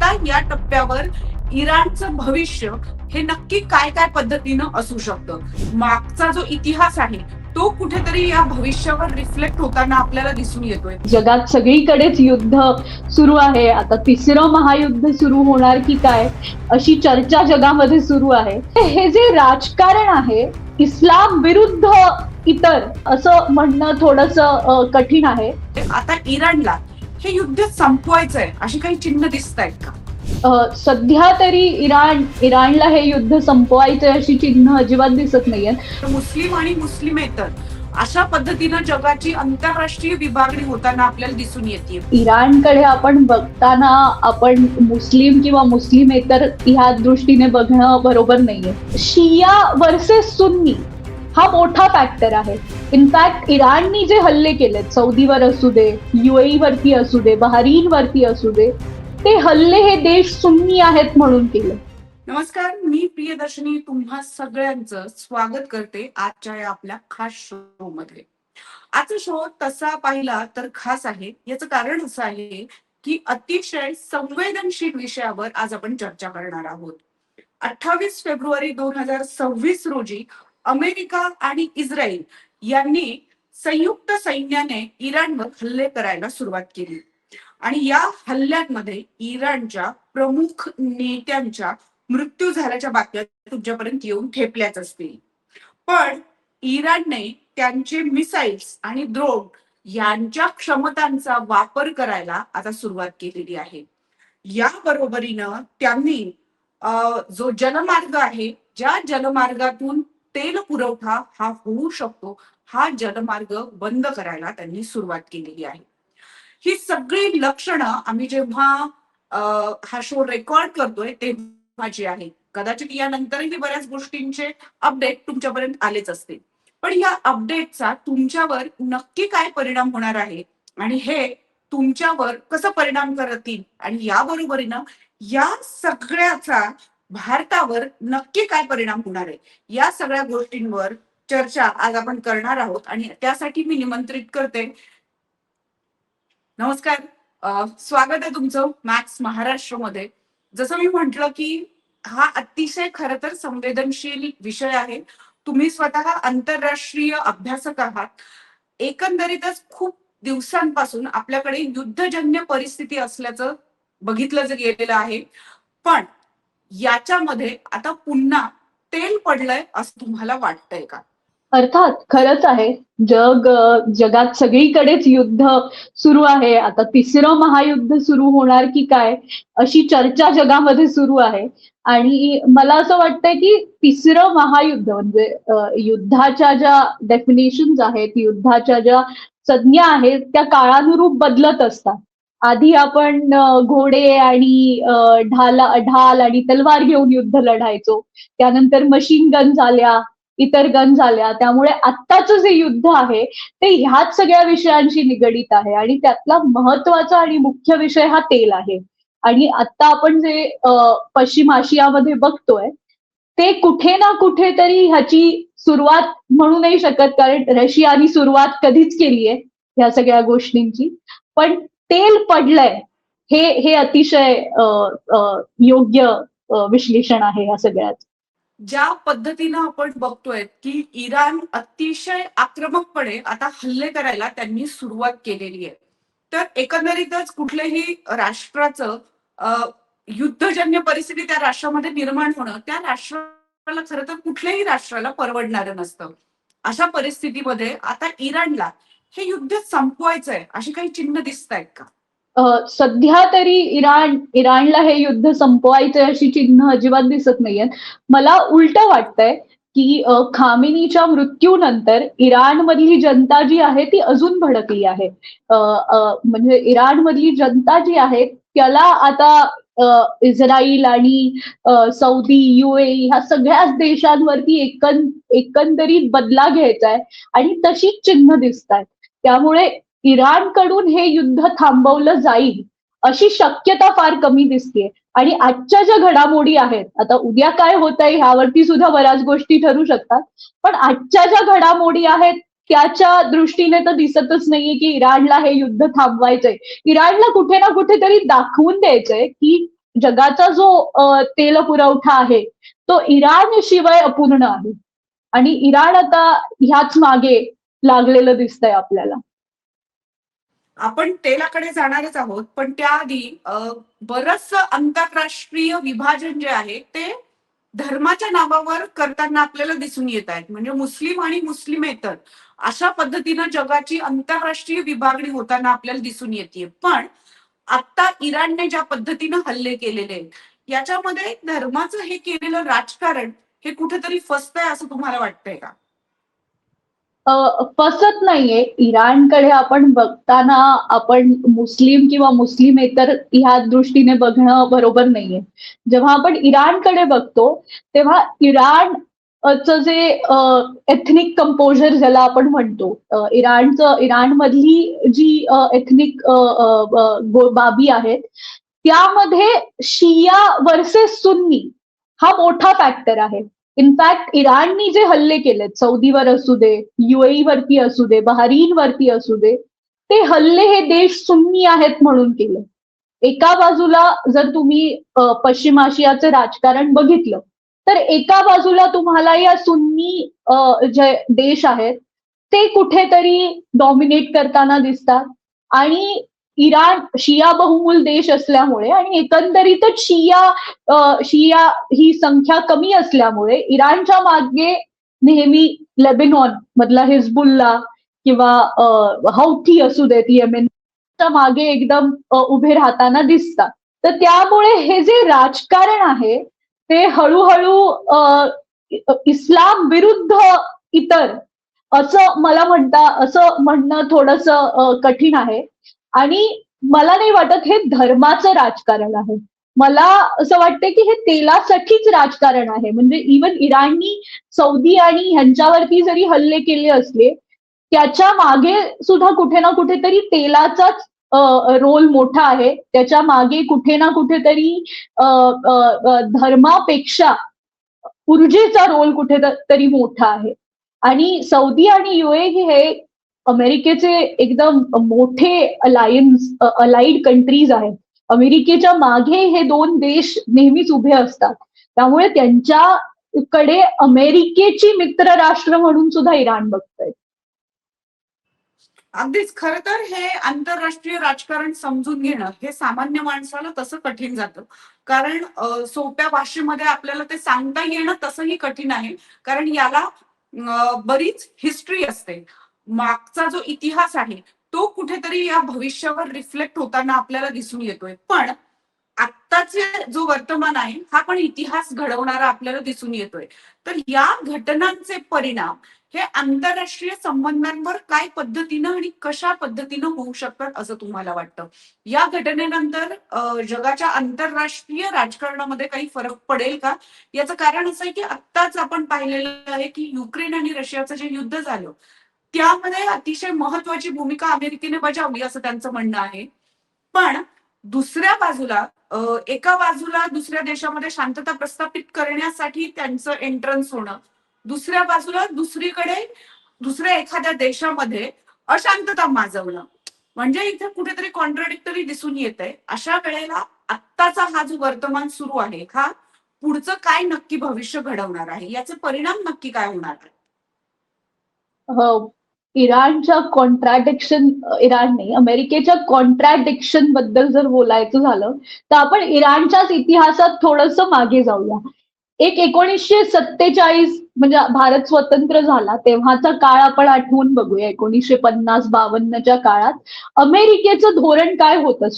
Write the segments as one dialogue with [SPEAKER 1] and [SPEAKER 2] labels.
[SPEAKER 1] आता या टप्प्यावर इराणचं भविष्य हे नक्की काय काय पद्धतीनं असू शकतं. मागचा जो इतिहास आहे तो कुठेतरी या भविष्यावर रिफ्लेक्ट होताना आपल्याला दिसून येतोय.
[SPEAKER 2] जगात सगळीकडेच युद्ध सुरू आहे. आता तिसरं महायुद्ध सुरू होणार की काय अशी चर्चा जगामध्ये सुरू आहे. हे जे राजकारण आहे इस्लाम विरुद्ध इतर असं म्हणणं थोडंसं कठीण आहे.
[SPEAKER 1] आता इराणला हे युद्ध संपवायचंय अशी काही चिन्ह दिसत आहेत का?
[SPEAKER 2] सध्या तरी इराणला हे युद्ध संपवायचंय अशी चिन्ह अजिबात दिसत नाहीयेत.
[SPEAKER 1] मुस्लिम आणि मुस्लिमेतर अशा पद्धतीनं जगाची आंतरराष्ट्रीय विभागणी होताना आपल्याला दिसून येते.
[SPEAKER 2] इराणकडे आपण बघताना आपण मुस्लिम किंवा मुस्लिमेतर ह्या दृष्टीने बघणं बरोबर नाहीये. शिया वर्सेस सुन्नी हा मोठा फॅक्टर आहे. इनफॅक्ट इराणनी जे हल्ले केलेत सौदीवर असू दे, UAE वरती असू दे, बहरीन वरती असू दे, ते हल्ले हे देश सुन्नी आहेत म्हणून केले.
[SPEAKER 1] नमस्कार, मी प्रियदर्शनी तुम्हा सगळ्यांचं स्वागत करते आजच्या या आपल्या खास शो मध्ये. आजचा शो तसा पाहिला तर खास आहे. याचं कारण असं आहे की अतिशय संवेदनशील विषयावर आज आपण चर्चा करणार आहोत. 28 फेब्रुवारी 2026 रोजी अमेरिका आणि इस्रायल यांनी संयुक्त सैन्याने इराणवर हल्ले करायला सुरुवात केली आणि या हल्ल्यांमध्ये इराणच्या प्रमुख नेत्यांच्या मृत्यू झाल्याच्या बातम्या तुमच्यापर्यंत येऊन ठेपल्याच असतील. पण इराणने त्यांचे मिसाईल्स आणि ड्रोन यांच्या क्षमतांचा वापर करायला आता सुरुवात केलेली आहे. या बरोबरीनं त्यांनी जो जलमार्ग आहे, ज्या जलमार्गातून तेल पुरवठा हा होऊ शकतो, हा जलमार्ग बंद करायला त्यांनी सुरुवात केलेली आहे. ही सगळी लक्षणं आम्ही जेव्हा हा शो रेकॉर्ड करतोय तेव्हा जी आहे, कदाचित यानंतरही बऱ्याच गोष्टींचे अपडेट तुमच्यापर्यंत आलेच असतील. पण या अपडेटचा तुमच्यावर नक्की काय परिणाम होणार आहे आणि हे तुमच्यावर कसं परिणाम करतील आणि या बरोबरीनं या सगळ्याचा भारतावर नक्की काय परिणाम होणार आहे, या सगळ्या गोष्टींवर चर्चा आज आपण करणार आहोत. आणि त्यासाठी मी निमंत्रित करते. नमस्कार, स्वागत आहे तुमचं मॅक्स महाराष्ट्रमध्ये. जसं मी म्हंटल की हा अतिशय खरं तर संवेदनशील विषय आहे. तुम्ही स्वतः आंतरराष्ट्रीय अभ्यासक आहात. एकंदरीतच खूप दिवसांपासून आपल्याकडे युद्धजन्य परिस्थिती असल्याचं बघितलं गेलेलं आहे. पण याच्यामध्ये आता पुन्हा तेल पडलंय असं तुम्हाला वाटतंय का?
[SPEAKER 2] अर्थात खरंच आहे. जगात सगळीकडेच युद्ध सुरू आहे. आता तिसरं महायुद्ध सुरू होणार की काय अशी चर्चा जगामध्ये सुरू आहे. आणि मला असं वाटतंय की तिसरं महायुद्ध म्हणजे युद्धाच्या ज्या डेफिनेशन्स आहेत, युद्धाच्या ज्या संज्ञा आहेत त्या काळानुरूप बदलत असतात. आधी आपण घोडे आणि ढाल आणि तलवार घेऊन युद्ध लढायचो. त्यानंतर मशीन गन झाल्या, इतर गन झाल्या. त्यामुळे आत्ताचं जे युद्ध आहे ते ह्याच सगळ्या विषयांशी निगडीत आहे आणि त्यातला महत्वाचा आणि मुख्य विषय हा तेल आहे. आणि आता आपण जे पश्चिम आशियामध्ये बघतोय ते कुठे ना कुठेतरी ह्याची सुरुवात म्हणू नाही शकत, कारण रशियानी सुरुवात कधीच केली आहे ह्या सगळ्या गोष्टींची. पण तेल पडलंय हे अतिशय योग्य विश्लेषण आहे ह्या सगळ्यात.
[SPEAKER 1] ज्या पद्धतीनं आपण बघतोय की इराण अतिशय आक्रमकपणे आता हल्ले करायला त्यांनी सुरुवात केलेली आहे. तर एकंदरीतच कुठल्याही राष्ट्राचं युद्धजन्य परिस्थिती त्या राष्ट्रामध्ये निर्माण होणं त्या राष्ट्राला खरं तर कुठल्याही राष्ट्राला परवडणारं नसतं. अशा परिस्थितीमध्ये आता इराणला हे युद्ध संपवायचंय अशी काही चिन्ह दिसत आहेत का?
[SPEAKER 2] सध्या तरी इराणला हे युद्ध संपवायचंय अशी चिन्ह अजिबात दिसत नाहीयेत. मला उलट वाटतंय की खामेनीच्या मृत्यूनंतर इराणमधली जनता जी आहे ती अजून भडकली आहे. म्हणजे इराणमधली जनता जी आहे त्याला आता इस्रायल आणि सौदी, UAE ह्या सगळ्याच देशांवरती एकंदरीत बदला घ्यायचा आहे आणि तशीच चिन्ह दिसत आहेत. त्यामुळे इराणकडून हे युद्ध थांबवलं जाईल अशी शक्यता फार कमी दिसतेय. आणि आजच्या ज्या घडामोडी आहेत, आता उद्या काय होत आहे ह्यावरती सुद्धा बऱ्याच गोष्टी ठरू शकतात. पण आजच्या ज्या घडामोडी आहेत त्याच्या दृष्टीने तर दिसतच नाहीये की इराणला हे युद्ध थांबवायचंय. इराणला कुठे ना कुठेतरी दाखवून द्यायचंय की जगाचा जो तेल पुरवठा आहे तो इराण शिवाय अपूर्ण आहे. आणि इराण आता ह्याच मागे लागलेलं दिसतंय आपल्याला.
[SPEAKER 1] आपण तेलाकडे जाणारच आहोत, पण त्याआधी बरंचसं आंतरराष्ट्रीय विभाजन जे आहे ते धर्माच्या नावावर करताना आपल्याला दिसून येत आहेत. म्हणजे मुस्लिम आणि मुस्लिमेतर अशा पद्धतीनं जगाची आंतरराष्ट्रीय विभागणी होताना आपल्याला दिसून येते. पण आता इराणने ज्या पद्धतीनं हल्ले केलेले आहेत, याच्यामध्ये धर्माचं हे केलेलं राजकारण हे कुठेतरी फसतंय असं तुम्हाला वाटतंय का?
[SPEAKER 2] फसत नाहीये. इराणकडे आपण बघताना आपण मुस्लिम किंवा मुस्लिमेतर ह्या दृष्टीने बघणं बरोबर नाहीये. जेव्हा आपण इराणकडे बघतो, तेव्हा इराण चं जे एथनिक कंपोजर ज्याला आपण म्हणतो, इराणमधली जी एथनिक बाबी आहेत, त्यामध्ये शिया वर्सेस सुन्नी हा मोठा फॅक्टर आहे. इनफॅक्ट इराणनी जे हल्ले केलेत, सौदीवर असू दे, UAE वरती असू दे, बहरीन वरती असू दे, ते हल्ले हे देश सुन्नी आहेत म्हणून केले. एका बाजूला जर तुम्ही पश्चिम आशियाचं राजकारण बघितलं, तर एका बाजूला तुम्हाला या सुन्नी जे देश आहेत ते कुठेतरी डॉमिनेट करताना दिसतात. आणि इराण शिया बहुमूल देश असल्यामुळे आणि एकंदरीतच शिया ही संख्या कमी असल्यामुळे इराणच्या मागे नेहमी लेबेनॉन मधला हिजबुल्ला किंवा हौथी असू देत येमेनच्या मागे एकदम उभे राहताना दिसतात. तर त्यामुळे हे जे राजकारण आहे ते हळूहळू इस्लाम विरुद्ध इतर असं म्हणणं थोडंसं कठीण आहे. आणि मला नाही वाटत हे धर्माचं राजकारण आहे. मला असं वाटतं की हे तेलासाठीच राजकारण आहे. म्हणजे इवन इराणनी सौदी आणि ह्यांच्यावरती जरी हल्ले केले असले, त्याच्या मागे सुद्धा कुठे ना कुठेतरी तेलाचाच रोल मोठा आहे. त्याच्या मागे कुठे ना कुठेतरी धर्मापेक्षा ऊर्जेचा रोल कुठेतरी मोठा आहे. आणि सौदी आणि UAE हे अमेरिकेचे एकदम मोठे अलाइड कंट्रीज आहेत. अमेरिकेच्या मागे हे दोन देश नेहमीच उभे असतात. त्यामुळे त्यांच्याकडे अमेरिकेची मित्र राष्ट्र म्हणून सुद्धा इराण बघतंय.
[SPEAKER 1] अगदीच. खरं तर हे आंतरराष्ट्रीय राजकारण समजून घेणं हे सामान्य माणसाला तसं कठीण जातं. कारण सोप्या भाषेमध्ये आपल्याला ते सांगता येणं तसंही कठीण आहे. कारण याला बरीच हिस्ट्री असते. मागचा जो इतिहास आहे तो कुठेतरी या भविष्यावर रिफ्लेक्ट होताना आपल्याला दिसून येतोय. पण आत्ताचे जो वर्तमान आहे हा पण इतिहास घडवणारा आपल्याला दिसून येतोय. तर या घटनांचे परिणाम हे आंतरराष्ट्रीय संबंधांवर काय पद्धतीनं आणि कशा पद्धतीनं होऊ शकतात असं तुम्हाला वाटतं? या घटनेनंतर जगाच्या आंतरराष्ट्रीय राजकारणामध्ये काही फरक पडेल का? याचं कारण असं आहे की आत्ताच आपण पाहिलेलं आहे की युक्रेन आणि रशियाचं जे युद्ध झालं त्यामध्ये अतिशय महत्वाची भूमिका अमेरिकेने बजावली असं त्यांचं म्हणणं आहे. पण दुसऱ्या बाजूला एका बाजूला दुसऱ्या देशामध्ये शांतता प्रस्थापित करण्यासाठी त्यांचं एंट्रन्स होणं, दुसऱ्या बाजूला दुसरीकडे दुसऱ्या एखाद्या देशामध्ये अशांतता माजवणं, म्हणजे इथे कुठेतरी कॉन्ट्राडिक्टरी दिसून येत आहे. अशा वेळेला आत्ताचा हा जो वर्तमान सुरू आहे हा पुढचं काय नक्की भविष्य घडवणार आहे, याचे परिणाम नक्की काय होणार आहे?
[SPEAKER 2] इराणच्या इराण नाही, अमेरिकेच्या कॉन्ट्रॅडिक्शन बद्दल जर बोलायचं झालं तर आपण इराणच्याच इतिहासात थोडंसं मागे जाऊया. 1947 म्हणजे भारत स्वतंत्र झाला तेव्हाचा काळ आपण आठवून बघूया. 1950-52च्या काळात अमेरिकेचं धोरण काय होतं,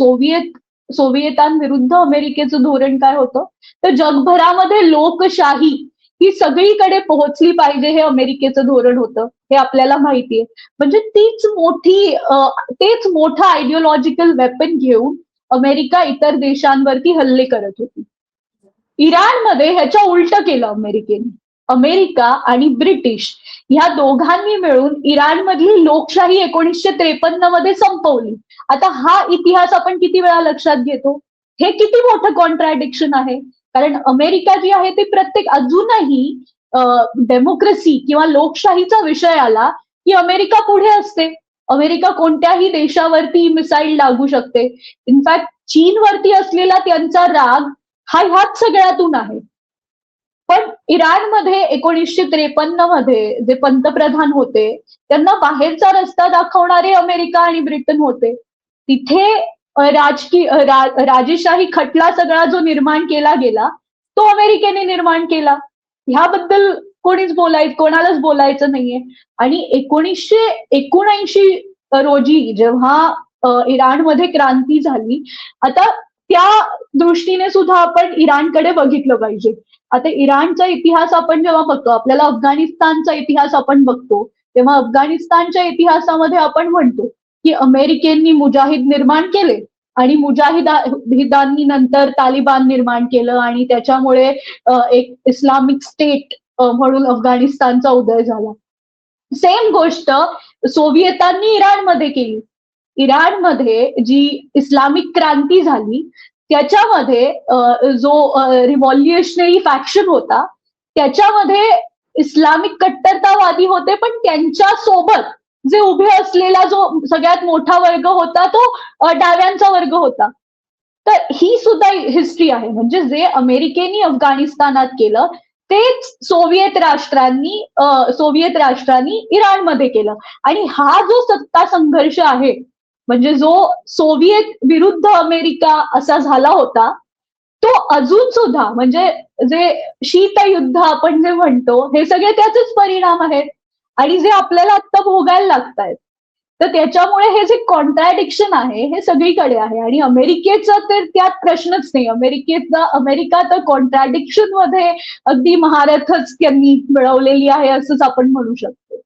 [SPEAKER 2] सोव्हिएतांविरुद्ध अमेरिकेचं धोरण काय होतं, तर जगभरामध्ये लोकशाही ही सगळीकडे पोहोचली पाहिजे हे अमेरिकेचं धोरण होतं. हे आपल्याला माहितीये. म्हणजे तेच मोठं आयडिओलॉजिकल वेपन घेऊन अमेरिका इतर देशांवरती हल्ले करत होती. इराणमध्ये ह्याच्या उलट केलं अमेरिकेने. अमेरिका आणि ब्रिटिश ह्या दोघांनी मिळून इराणमधली लोकशाही 1953 मध्ये संपवली. आता हा इतिहास आपण किती वेळा लक्षात घेतो? हे किती मोठं कॉन्ट्रॅडिक्शन आहे. कारण अमेरिका जी आहे ती अजूनही डेमोक्रेसी किंवा लोकशाहीचा विषय आला की अमेरिका पुढे असते. अमेरिका कोणत्याही देशावरती मिसाईल लागू शकते. इनफॅक्ट चीनवरती असलेला त्यांचा राग हा ह्याच सगळ्यातून आहे. पण इराणमध्ये 1953 मध्ये जे पंतप्रधान होते त्यांना बाहेरचा रस्ता दाखवणारे अमेरिका आणि ब्रिटन होते. तिथे राजेशाही खटला सगळा जो निर्माण केला गेला तो अमेरिकेने निर्माण केला. ह्याबद्दल कोणालाच बोलायचं नाहीये. आणि 1979 रोजी जेव्हा इराणमध्ये क्रांती झाली, आता त्या दृष्टीने सुद्धा आपण इराणकडे बघितलं पाहिजे. आता इराणचा इतिहास आपण जेव्हा बघतो, आपल्याला अफगाणिस्तानचा इतिहास आपण बघतो, तेव्हा अफगाणिस्तानच्या इतिहासामध्ये आपण म्हणतो की अमेरिकेंनी मुजाहिद निर्माण केले आणि मुजाहिदांनी नंतर तालिबान निर्माण केलं आणि त्याच्यामुळे एक इस्लामिक स्टेट म्हणून अफगाणिस्तानचा उदय झाला. सेम गोष्ट सोव्हिएतांनी इराणमध्ये केली. इराणमध्ये जी इस्लामिक क्रांती झाली त्याच्यामध्ये जो रिव्हॉल्युशनरी फॅक्शन होता त्याच्यामध्ये इस्लामिक कट्टरतावादी होते, पण त्यांच्या सोबत जे उभे असलेला जो सगळ्यात मोठा वर्ग होता तो डाव्यांचा वर्ग होता. तर ही सुद्धा हिस्ट्री आहे. म्हणजे जे अमेरिकेने अफगाणिस्तानात केलं तेच सोव्हिएत राष्ट्रांनी इराणमध्ये केलं. आणि हा जो सत्ता संघर्ष आहे म्हणजे जो सोव्हिएत विरुद्ध अमेरिका असा झाला होता तो अजून सुद्धा म्हणजे जे शीतयुद्ध आपण जे म्हणतो हे सगळे त्याचेच परिणाम आहेत आणि जे आपल्याला आता भोगायला लागतायत. तर त्याच्यामुळे हे जे कॉन्ट्रॅडिक्शन आहे हे सगळीकडे आहे आणि अमेरिकेचा तर त्यात प्रश्नच नाही. अमेरिका तर कॉन्ट्रॅडिक्शन मध्ये अगदी महारथच त्यांनी मिळवलेली आहे असंच आपण म्हणू शकतो.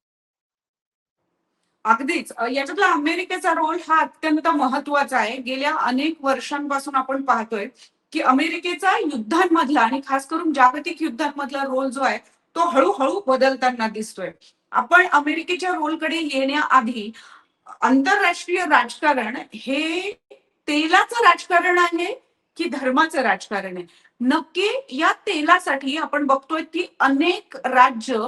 [SPEAKER 1] अगदीच याच्यातला अमेरिकेचा रोल हा अत्यंत महत्वाचा आहे. गेल्या अनेक वर्षांपासून आपण पाहतोय की अमेरिकेचा युद्धांमधला आणि खास करून जागतिक युद्धांमधला रोल जो आहे तो हळूहळू बदलताना दिसतोय. आपण अमेरिकेच्या रोलकडे येण्याआधी आंतरराष्ट्रीय राजकारण हे तेलाचं राजकारण आहे की धर्माचं राजकारण आहे? नक्की या तेलासाठी आपण बघतोय की अनेक राज्य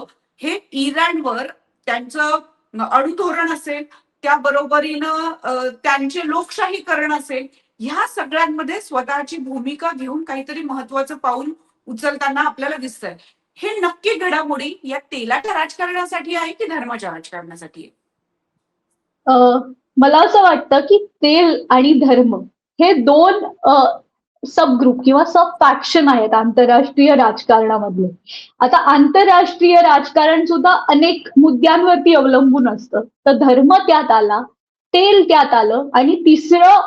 [SPEAKER 1] हे इराणवर त्यांचं अणुधोरण असेल, त्या बरोबरीनं त्यांचे लोकशाहीकरण असेल, ह्या सगळ्यांमध्ये स्वतःची भूमिका घेऊन काहीतरी महत्वाचं पाऊल उचलताना आपल्याला दिसतंय. हे नक्की घडामोडी या तेलाच्या राजकारणासाठी आहे की धर्माच्या राजकारणासाठी आहे?
[SPEAKER 2] मला असं वाटतं की तेल आणि धर्म हे दोन सब ग्रुप किंवा सब फॅक्शन आहेत आंतरराष्ट्रीय राजकारणामधले. आता आंतरराष्ट्रीय राजकारण सुद्धा अनेक मुद्द्यांवरती अवलंबून असतं. तर धर्म त्यात आला, तेल त्यात आलं आणि तिसरं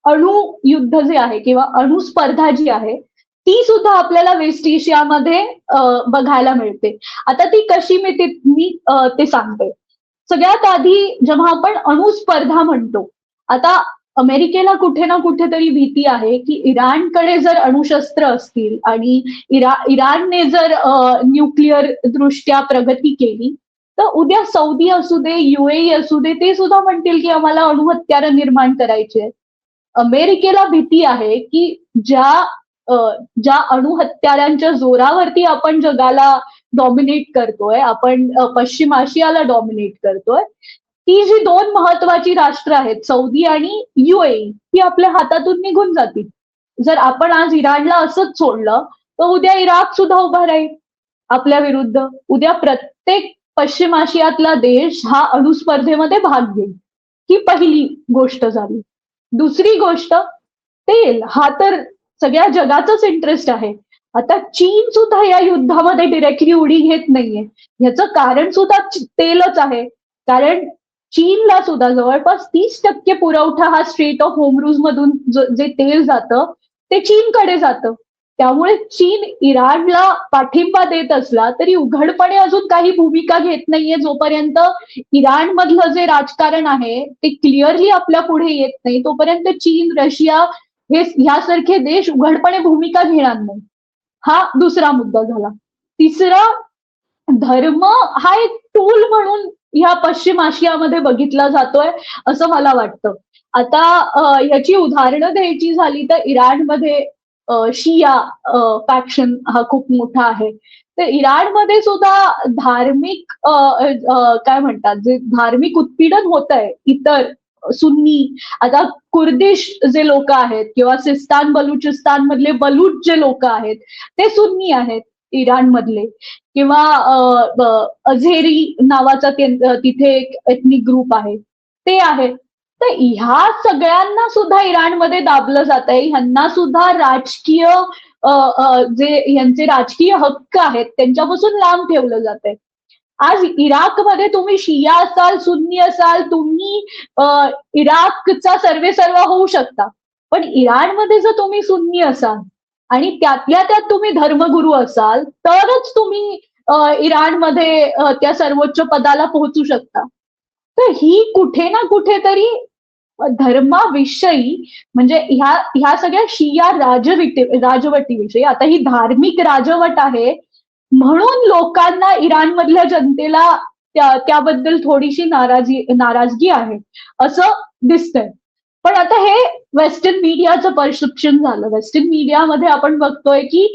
[SPEAKER 2] अणुयुद्ध जे आहे किंवा अणुस्पर्धा जी आहे ती सुद्धा आपल्याला वेस्ट एशियामध्ये बघायला मिळते. आता ती कशी मिळते मी ते सांगते. सगळ्यात आधी जेव्हा आपण अणुस्पर्धा म्हणतो, आता अमेरिकेला कुठे ना कुठेतरी भीती आहे की इराणकडे जर अणुशस्त्र असतील आणि इराणने जर न्यूक्लिअर दृष्ट्या प्रगती केली तर उद्या सौदी असू दे, युएई असू दे, ते सुद्धा म्हणतील की आम्हाला अणुहत्यारं निर्माण करायचे. अमेरिकेला भीती आहे की ज्या अणुहत्यारांच्या जोरावरती आपण जगाला डॉमिनेट करतोय, आपण पश्चिम आशियाला डॉमिनेट करतोय, ती जी दोन महत्वाची राष्ट्र आहेत सौदी आणि युएई ती आपल्या हातातून निघून जातील. जर आपण आज इराणला असंच सोडलं तर उद्या इराक सुद्धा उभा राहील आपल्या विरुद्ध. उद्या प्रत्येक पश्चिम आशियातला देश हा अणुस्पर्धेमध्ये भाग घेईल. ही पहिली गोष्ट झाली. दुसरी गोष्ट, तेल हा तर सगळ्या जगाचाच इंटरेस्ट आहे. आता चीन सुद्धा या युद्धामध्ये डिरेक्टली उडी घेत नाहीये. ह्याचं कारण सुद्धा तेलच आहे. कारण चीनला सुद्धा जवळपास 30% पुरवठा हा स्ट्रेट ऑफ होर्मुझ मधून जे तेल जातं ते चीनकडे जातं. त्यामुळे चीन इराणला पाठिंबा देत असला तरी उघडपणे अजून काही भूमिका घेत नाहीये जोपर्यंत इराणमधलं जे राजकारण आहे ते क्लिअरली आपल्या पुढे येत नाही तोपर्यंत चीन, रशिया हे ह्यासारखे देश उघडपणे भूमिका घेणार नाही. हा दुसरा मुद्दा झाला. तिसरा, धर्म हा एक टूल म्हणून ह्या पश्चिम आशियामध्ये बघितला जातोय असं मला वाटतं. आता याची उदाहरणं द्यायची झाली तर इराणमध्ये शिया फॅक्शन हा खूप मोठा आहे. तर इराणमध्ये सुद्धा धार्मिक काय म्हणतात जे धार्मिक उत्पीडन होत आहे इतर सुन्नी. आता कुर्दिश जे लोक आहेत किंवा सिस्तान बलुचिस्तान मधले बलूच जे लोक आहेत ते सुन्नी आहेत इराण मधले. किंवा अझेरी नावाचा तिथे एक एथनिक ग्रुप आहे ते आहे. तर ह्या सगळ्यांना सुद्धा इराणमध्ये दाबलं जात आहे. ह्यांना सुद्धा राजकीय जे यांचे राजकीय हक्क आहेत त्यांच्यापासून लांब ठेवलं जात आहे. आज इराकमध्ये तुम्ही शिया असाल, सुन्नी असाल, तुम्ही इराकचा सर्वेसर्वा होऊ शकता. पण इराणमध्ये जर तुम्ही सुन्नी असाल आणि त्यातल्या त्यात तुम्ही धर्मगुरू असाल तरच तुम्ही इराणमध्ये त्या सर्वोच्च पदाला पोहोचू शकता. तर ही कुठे ना कुठेतरी धर्माविषयी म्हणजे ह्या सगळ्या शिया राजवटीविषयी आता ही धार्मिक राजवट आहे म्हणून लोकांना इराणमधल्या जनतेला त्याबद्दल थोडीशी नाराजगी आहे असं दिसतंय. पण आता हे वेस्टर्न मीडियाचं परसेप्शन झालं. वेस्टर्न मीडियामध्ये आपण बघतोय की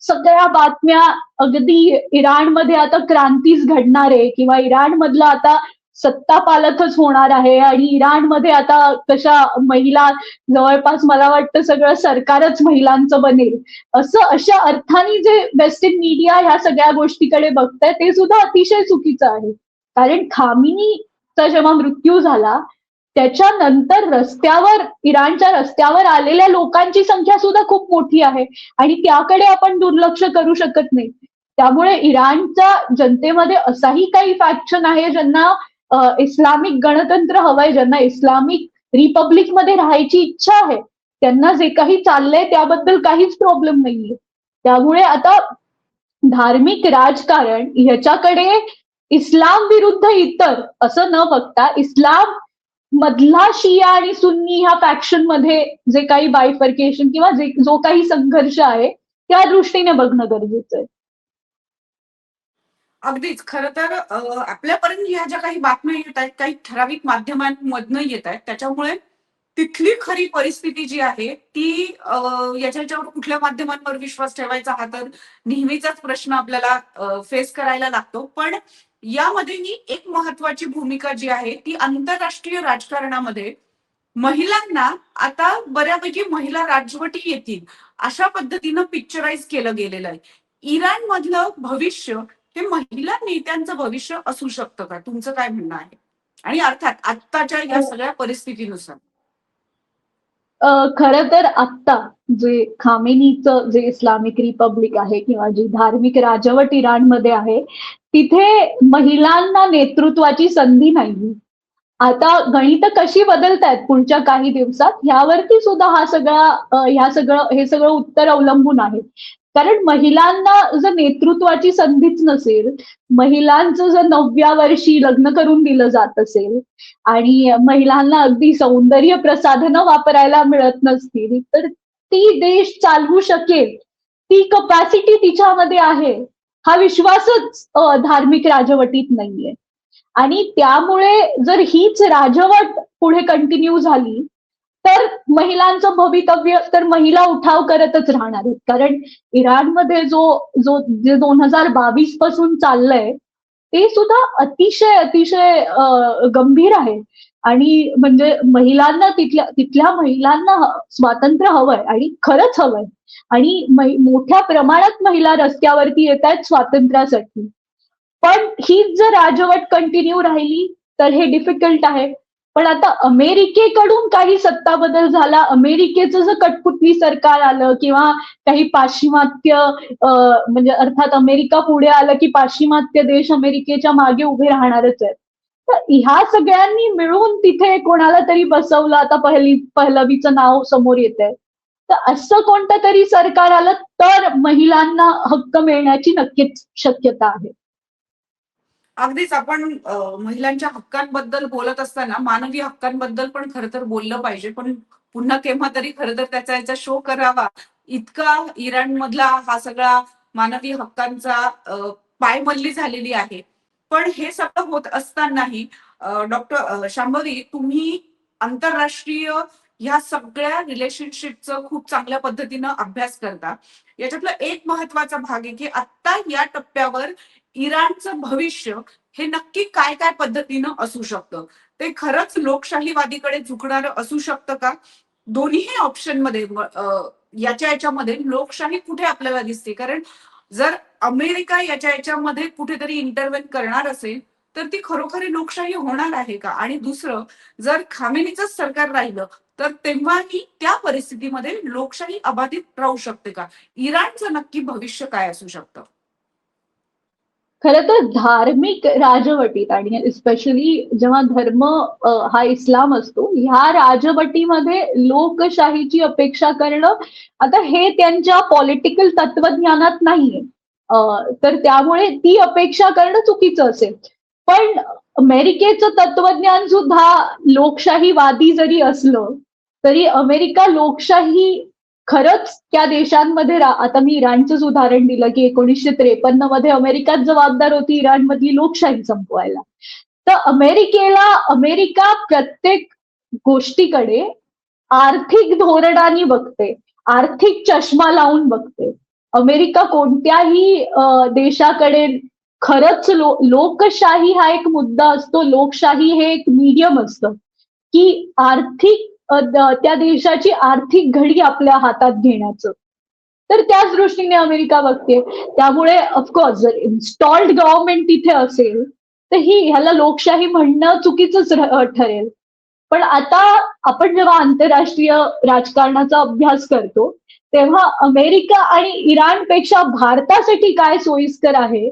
[SPEAKER 2] सगळ्या बातम्या अगदी इराणमध्ये आता क्रांतीच घडणार आहे किंवा इराणमधलं आता सत्ता पालटच होणार आहे आणि इराणमध्ये आता कशा महिला जवळपास मला वाटतं सगळं सरकारच महिलांचं बनेल असं अशा अर्थाने जे वेस्टर्न मीडिया ह्या सगळ्या गोष्टीकडे बघतंय ते सुद्धा अतिशय चुकीचं आहे. कारण खामिनीचा जेव्हा मृत्यू झाला त्याच्यानंतर इराणच्या रस्त्यावर आलेल्या लोकांची संख्या सुद्धा खूप मोठी आहे आणि त्याकडे आपण दुर्लक्ष करू शकत नाही. त्यामुळे इराणच्या जनतेमध्ये असाही काही फॅक्शन आहे ज्यांना इस्लामिक गणतंत्र हवंय, ज्यांना इस्लामिक रिपब्लिकमध्ये राहायची इच्छा आहे, त्यांना जे काही चाललंय त्याबद्दल काहीच प्रॉब्लेम नाहीये. त्यामुळे आता धार्मिक राजकारण ह्याच्याकडे इस्लाम विरुद्ध इतर असं न बघता इस्लाम मधला शिया आणि सुन्नी ह्या फॅक्शन मध्ये जे काही बायफर्केशन किंवा जो काही संघर्ष आहे त्या दृष्टीने बघणं गरजेचं आहे.
[SPEAKER 1] अगदीच. खरं तर आपल्यापर्यंत ह्या ज्या काही बातम्या येत आहेत काही ठराविक माध्यमांमधनं येत आहेत त्याच्यामुळे तिथली खरी परिस्थिती जी आहे ती याच्यावर कुठल्या माध्यमांवर विश्वास ठेवायचा हा तर नेहमीचाच प्रश्न आपल्याला फेस करायला लागतो. पण यामध्ये ही एक महत्वाची भूमिका जी आहे ती आंतरराष्ट्रीय राजकारणामध्ये महिलांना आता बऱ्यापैकी महिला राजवटी येतील अशा पद्धतीनं पिक्चराइज केलं गेलेलं आहे. इराण मधलं भविष्य हे महिला नेत्यांचं भविष्य असू शकतं का? तुमचं काय म्हणणं आहे? आणि अर्थात आत्ताच्या या सगळ्या परिस्थितीनुसार.
[SPEAKER 2] खरं तर आत्ता जे खामेनीचं जे इस्लामिक रिपब्लिक आहे किंवा जी धार्मिक राजवट इराणमध्ये आहे तिथे महिलांना नेतृत्वाची संधी नाही. आता गणित कशी बदलतायत पुढच्या काही दिवसात ह्यावरती सुद्धा हे सगळं उत्तर अवलंबून आहे. कारण महिलांना जर नेतृत्वाची संधीच नसेल, महिलांचं जर 9व्या वर्षी लग्न करून दिलं जात असेल आणि महिलांना अगदी सौंदर्य प्रसाधनं वापरायला मिळत नसतील तर ती देश चालवू शकेल ती कपॅसिटी तिच्यामध्ये आहे हा विश्वासच धार्मिक राजवटीत नाहीये. आणि त्यामुळे जर हीच राजवट पुढे कंटिन्यू झाली तर महिलांचं भवितव्य तर महिला उठाव करतच राहणार आहेत. कारण इराणमध्ये जे 2022 पासून चाललंय ते सुद्धा अतिशय अतिशय गंभीर आहे. आणि म्हणजे महिलांना तिथल्या महिलांना स्वातंत्र्य हवंय आणि खरंच हवंय आणि मोठ्या प्रमाणात महिला रस्त्यावरती येत आहेत स्वातंत्र्यासाठी. पण हीच जर राजवट कंटिन्यू राहिली तर हे डिफिकल्ट आहे. पण आता अमेरिकेकडून काही सत्ता बदल झाला, अमेरिकेचं जर कटपुतली सरकार आलं किंवा काही पाश्चिमात्य म्हणजे अर्थात अमेरिका पुढे आलं की पाश्चिमात्य देश अमेरिकेच्या मागे उभे राहणारच आहेत. तर ह्या सगळ्यांनी मिळून तिथे कोणाला तरी बसवलं. आता पहलवीचं नाव समोर येत आहे. तर असं कोणतं तरी सरकार आलं तर महिलांना हक्क मिळण्याची नक्कीच शक्यता आहे.
[SPEAKER 1] अगदीच. आपण महिलांच्या हक्कांबद्दल बोलत असताना मानवी हक्कांबद्दल पण खरं तर बोललं पाहिजे. पण पुन्हा केव्हा तरी खरं तर याचा शो करावा इतका इराणमधला हा सगळा मानवी हक्कांचा पायमल्ली झालेली आहे. पण हे सगळं होत असतानाही डॉक्टर शांभवी तुम्ही आंतरराष्ट्रीय ह्या सगळ्या रिलेशनशिपचं खूप चांगल्या पद्धतीनं अभ्यास करता. याच्यातला एक महत्वाचा भाग आहे की आता या टप्प्यावर इराणचं भविष्य हे नक्की काय काय पद्धतीनं असू शकतं? ते खरंच लोकशाहीवादीकडे झुकणारं असू शकतं का? दोन्हीही ऑप्शनमध्ये याच्यामध्ये लोकशाही कुठे आपल्याला दिसते? कारण जर अमेरिका याच्यामध्ये कुठेतरी इंटरव्हेन करणार असेल, तर ती खरोखरी लोकशाही होणार आहे का? आणि दुसरं, जर खामेनीचंच सरकार राहिलं, तर तेव्हाही त्या परिस्थितीमध्ये लोकशाही अबाधित राहू शकते का? इराणचं नक्की भविष्य काय असू शकतं?
[SPEAKER 2] खरं तर धार्मिक राजवटीत आणि स्पेशली जेव्हा धर्म हा इस्लाम असतो, ह्या राजवटीमध्ये लोकशाहीची अपेक्षा करणं, आता हे त्यांच्या पॉलिटिकल तत्वज्ञानात नाहीये. तर त्यामुळे ती अपेक्षा करणं चुकीचं असेल. पण अमेरिकेचं तत्वज्ञान सुद्धा लोकशाहीवादी जरी असलं, तरी अमेरिका लोकशाही खरंच त्या देशांमध्ये आता मी इराणचंच उदाहरण दिलं की 1953 मध्ये अमेरिकाच जबाबदार होती इराणमधली लोकशाही संपवायला. तर अमेरिका प्रत्येक गोष्टीकडे आर्थिक धोरणाने बघते, आर्थिक चष्मा लावून बघते. अमेरिका कोणत्याही देशाकडे खरंच लोकशाही हा एक मुद्दा असतो, लोकशाही हे एक मीडियम असतं, की आर्थिक त्या देशाची आर्थिक घडी आपल्या हातात घेण्याचं. तर त्याच दृष्टीने अमेरिका बघते. त्यामुळे ऑफकोर्स जर इन्स्टॉल्ड गव्हर्नमेंट तिथे असेल, तर ह्याला लोकशाही म्हणणं चुकीचंच ठरेल. पण आता आपण जेव्हा आंतरराष्ट्रीय राजकारणाचा अभ्यास करतो, तेव्हा अमेरिका आणि इराणपेक्षा भारतासाठी काय सोयीस्कर आहे,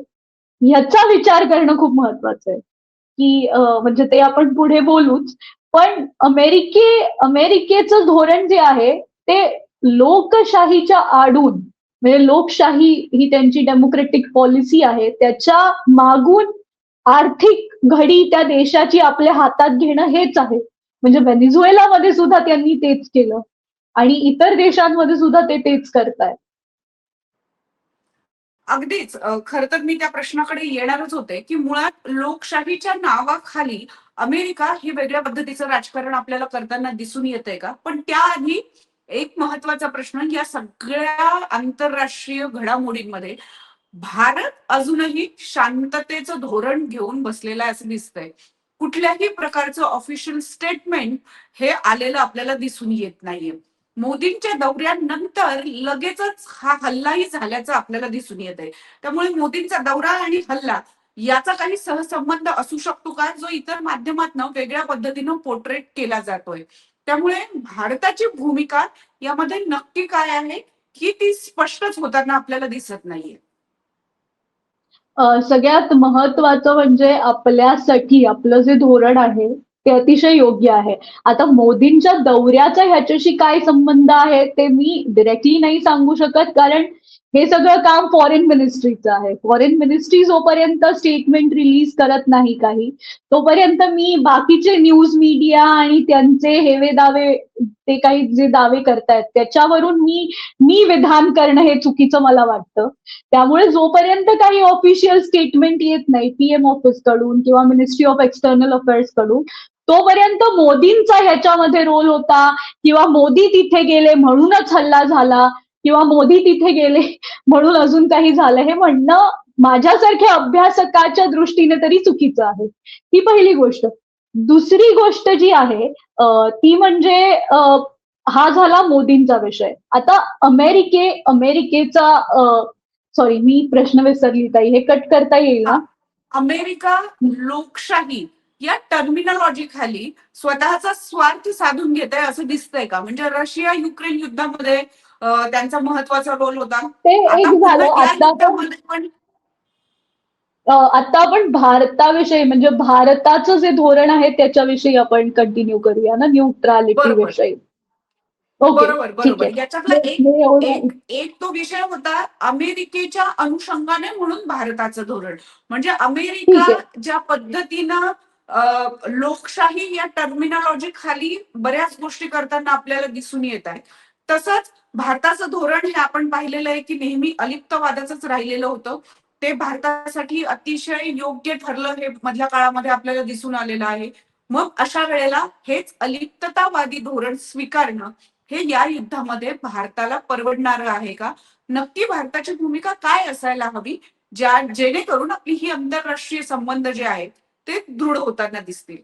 [SPEAKER 2] ह्याचा विचार करणं खूप महत्वाचं आहे. की म्हणजे ते आपण पुढे बोलूच. पण अमेरिकेचं धोरण जे आहे ते लोकशाहीच्या आडून म्हणजे लोकशाही ही त्यांची डेमोक्रेटिक पॉलिसी आहे त्याच्या मागून आर्थिक घडी त्या देशाची आपल्या हातात घेणं हेच आहे. म्हणजे व्हेनेझुएलामध्ये सुद्धा त्यांनी तेच केलं आणि इतर देशांमध्ये सुद्धा ते तेच करतायत.
[SPEAKER 1] अगदीच. खरं तर मी त्या प्रश्नाकडे येणारच होते, की मुळात लोकशाहीच्या नावाखाली अमेरिका ही वेगळ्या पद्धतीचं राजकारण आपल्याला करताना दिसून येतंय का? पण त्याआधी एक महत्वाचा प्रश्न, या सगळ्या आंतरराष्ट्रीय घडामोडींमध्ये भारत अजूनही शांततेचं धोरण घेऊन बसलेला आहे असं दिसतंय. कुठल्याही प्रकारचं ऑफिशियल स्टेटमेंट हे आलेलं आपल्याला दिसून येत नाहीये. मोदींच्या दौऱ्यानंतर लगेचच हा हल्लाही झाल्याचं आपल्याला दिसून येत आहे. त्यामुळे मोदींचा दौरा आणि हल्ला याचा काही सहसंबंध असू शकतो का, जो इतर माध्यमातनं वेगळ्या पद्धतीनं पोर्ट्रेट केला जातोय. त्यामुळे भारताची भूमिका यामध्ये नक्की काय आहे, की ती स्पष्टच होताना आपल्याला दिसत नाहीये.
[SPEAKER 2] सगळ्यात महत्वाचं म्हणजे आपल्यासाठी आपलं जे धोरण आहे ते अतिशय योग्य आहे. आता मोदींच्या दौऱ्याचा ह्याच्याशी काय संबंध आहे ते मी डिरेक्टली नाही सांगू शकत कारण हे सगळं काम फॉरेन मिनिस्ट्रीचं आहे. फॉरेन मिनिस्ट्री जोपर्यंत स्टेटमेंट रिलीज करत नाही काही, तोपर्यंत मी बाकीचे न्यूज मीडिया आणि त्यांचे हेवे दावे ते काही जे दावे करतायत त्याच्यावरून मी विधान करणं हे चुकीचं मला वाटतं. त्यामुळे जोपर्यंत काही ऑफिशियल स्टेटमेंट येत नाही पीएम ऑफिस कडून किंवा मिनिस्ट्री ऑफ एक्सटर्नल अफेअर्स कडून, तोपर्यंत मोदींचा ह्याच्यामध्ये रोल होता किंवा मोदी तिथे गेले म्हणूनच हल्ला झाला किंवा मोदी तिथे गेले म्हणून अजून काही झालं हे म्हणणं माझ्यासारख्या अभ्यासकाच्या दृष्टीने तरी चुकीचं आहे. ही पहिली गोष्ट. दुसरी गोष्ट जी आहे ती म्हणजे हा झाला मोदींचा विषय. आता अमेरिकेचा सॉरी मी प्रश्न विसरली ताई, हे कट करता येईल
[SPEAKER 1] हा,
[SPEAKER 2] ना?
[SPEAKER 1] अमेरिका लोकशाही या टर्मिनॉलॉजी खाली स्वतःचा स्वार्थ साधून घेत आहे असं दिसतंय का? म्हणजे रशिया युक्रेन युद्धामध्ये त्यांचा महत्वाचा रोल होता.
[SPEAKER 2] ते
[SPEAKER 1] आता
[SPEAKER 2] एक
[SPEAKER 1] पुन्हा
[SPEAKER 2] झालं.
[SPEAKER 1] या युद्धामध्ये पण
[SPEAKER 2] आता आपण भारताविषयी म्हणजे भारताचं जे धोरण आहे त्याच्याविषयी आपण कंटिन्यू करूया ना, न्यूट्रॅलिटी
[SPEAKER 1] बरोबर.
[SPEAKER 2] विषयी. ओके,
[SPEAKER 1] बरोबर,
[SPEAKER 2] ठीक
[SPEAKER 1] बरोबर.
[SPEAKER 2] आहे.
[SPEAKER 1] याच्यातला एक
[SPEAKER 2] हे एवढं.
[SPEAKER 1] एक एक तो विषय होता अमेरिकेच्या अनुषंगाने म्हणून भारताचं धोरण. म्हणजे अमेरिका
[SPEAKER 2] ठीक आहे.
[SPEAKER 1] ज्या पद्धतीनं लोकशाही या टर्मिनॉलॉजी खाली बऱ्याच गोष्टी करताना आपल्याला दिसून येत आहे. तसंच भारताचं धोरण हे आपण पाहिलेलं आहे, की नेहमी अलिप्तवादाचंच राहिलेलं होतं. ते भारतासाठी अतिशय योग्य ठरलं हे मधल्या काळामध्ये आपल्याला दिसून आलेलं आहे. मग अशा वेळेला हेच अलिप्ततावादी धोरण स्वीकारणं हे या युद्धामध्ये भारताला परवडणारं आहे का? नक्की भारताची भूमिका काय असायला हवी जेणेकरून आपली ही आंतरराष्ट्रीय संबंध जे आहेत ते दृढ होताना दिसतील?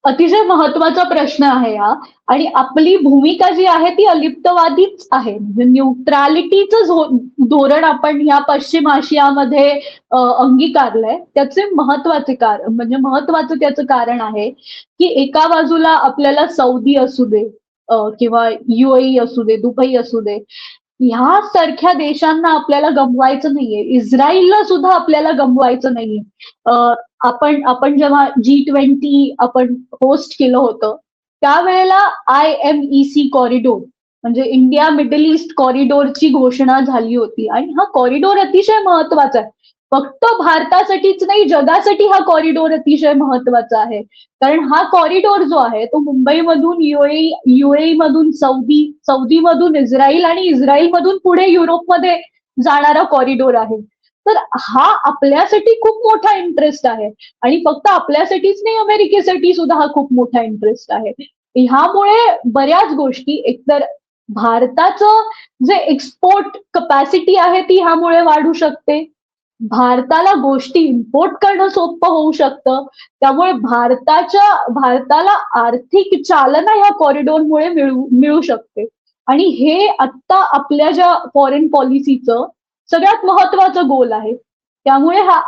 [SPEAKER 2] अतिशय महत्वाचा प्रश्न आहे हा. आणि आपली भूमिका जी आहे ती अलिप्तवादीच आहे. म्हणजे न्यूट्रॅलिटीचं धोरण आपण या पश्चिम आशियामध्ये अंगीकारलंय. त्याचे म्हणजे महत्वाचं त्याचं कारण आहे की एका बाजूला आपल्याला सौदी असू दे किंवा युएई असू दे, दुबई असू दे, ह्या सारख्या देशांना आपल्याला गमवायचं नाहीये. इस्रायलला सुद्धा आपल्याला गमवायचं नाहीये. आपण आपण जेव्हा G20 आपण होस्ट केलं होतं त्यावेळेला IMEC कॉरिडोर म्हणजे इंडिया मिडल ईस्ट कॉरिडोरची घोषणा झाली होती. आणि हा कॉरिडोर अतिशय महत्वाचा आहे. फक्त भारतासाठीच नाही, जगासाठी हा कॉरिडोर अतिशय महत्वाचा आहे. कारण हा कॉरिडोर जो आहे तो मुंबईमधून युएई मधून सौदीमधून इस्रायल आणि इस्रायलमधून पुढे युरोपमध्ये जाणारा कॉरिडोर आहे. तर हा आपल्यासाठी खूप मोठा इंटरेस्ट आहे. आणि फक्त आपल्यासाठीच नाही, अमेरिकेसाठी सुद्धा हा खूप मोठा इंटरेस्ट आहे. ह्यामुळे बऱ्याच गोष्टी, एकतर भारताचं जे एक्सपोर्ट कपॅसिटी आहे ती ह्यामुळे वाढू शकते. भारताला गोष्टी इम्पोर्ट करणं सोपं होऊ शकतं. त्यामुळे भारताला आर्थिक चालना ह्या कॉरिडोरमुळे मिळू शकते. आणि हे आत्ता आपल्या ज्या फॉरेन पॉलिसीचं सगळ्यात महत्वाचं गोल आहे. त्यामुळे ह्या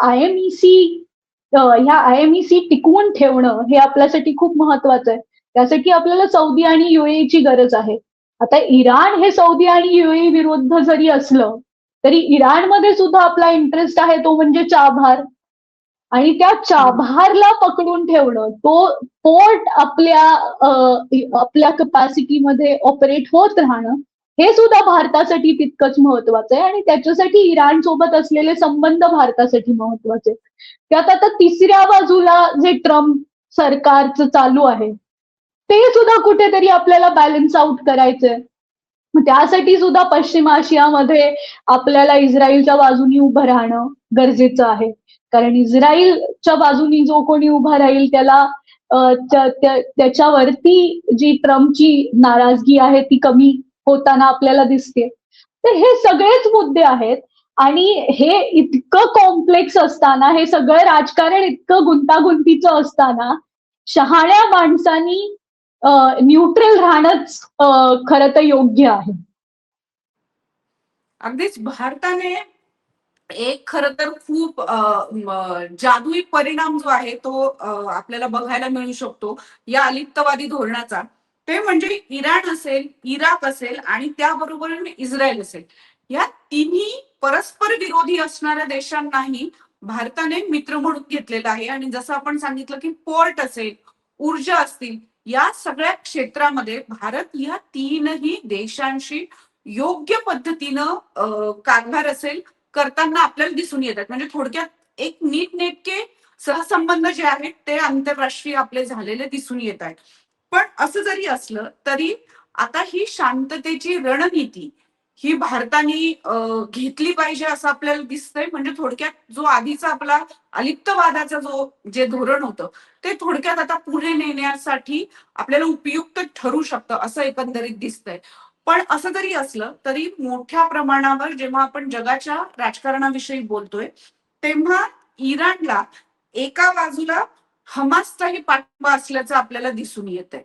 [SPEAKER 2] IMEC टिकवून ठेवणं हे आपल्यासाठी खूप महत्वाचं आहे. त्यासाठी आपल्याला सौदी आणि युएईची गरज आहे. आता इराण हे सौदी आणि युएई विरुद्ध जरी असलं तरी इराणमध्ये सुद्धा आपला इंटरेस्ट आहे, तो म्हणजे चाबहार. आणि त्या चाबहारला पकडून ठेवणं, तो पोर्ट आपल्या कपॅसिटीमध्ये ऑपरेट होत राहणं, हे सुद्धा भारतासाठी तितकंच महत्वाचं आहे. आणि त्याच्यासाठी इराण सोबत असलेले संबंध भारतासाठी महत्वाचे. त्यात आता तिसऱ्या बाजूला जे ट्रम्प सरकारचं चालू आहे ते सुद्धा कुठेतरी आपल्याला बॅलन्स आउट करायचंय. त्यासाठी सुद्धा पश्चिम आशियामध्ये आपल्याला इस्रायलच्या बाजूनी उभं राहणं गरजेचं आहे. कारण इस्रायलच्या बाजूनी जो कोणी उभा राहील त्याला त्याच्यावरती जी ट्रम्पची नाराजगी आहे ती कमी होताना आपल्याला दिसते. तर हे सगळेच मुद्दे आहेत. आणि हे इतकं कॉम्प्लेक्स असताना, हे सगळं राजकारण इतकं गुंतागुंतीचं असताना शहाण्या माणसानी न्यूट्रल राहणंच खरं तर योग्य आहे.
[SPEAKER 1] अगदीच. भारताने एक खरं तर खूप जादुई परिणाम जो आहे तो आपल्याला बघायला मिळू शकतो या अलिप्तवादी धोरणाचा. ते म्हणजे इराण असेल, इराक असेल आणि त्याबरोबरीने इस्रायल असेल, या तिन्ही परस्पर विरोधी असणाऱ्या देशांनाही भारताने मित्र म्हणून घेतलेला आहे. आणि जसं आपण सांगितलं की पोर्ट असेल, ऊर्जा असतील, या सगळ्या क्षेत्रामध्ये भारत या तीनही देशांशी योग्य पद्धतीनं कारभार असेल करताना आपल्याला दिसून येतात. म्हणजे थोडक्यात एक नीटनेटके सहसंबंध जे आहेत ते आंतरराष्ट्रीय आपले झालेले दिसून येत आहेत. पण असं जरी असलं तरी आता ही शांततेची रणनीती ही भारताने घेतली पाहिजे असं आपल्याला दिसतंय. म्हणजे थोडक्यात जो आधीचा आपला अलिप्तवादाचा जे धोरण होतं ते थोडक्यात आता पुढे नेण्यासाठी आपल्याला उपयुक्त ठरू शकतं असं एकंदरीत दिसतंय. पण असं जरी असलं तरी मोठ्या प्रमाणावर जेव्हा आपण जगाच्या राजकारणाविषयी बोलतोय तेव्हा इराणला एका बाजूला हमासचाही पाठिंबा असल्याचं आपल्याला दिसून येत आहे.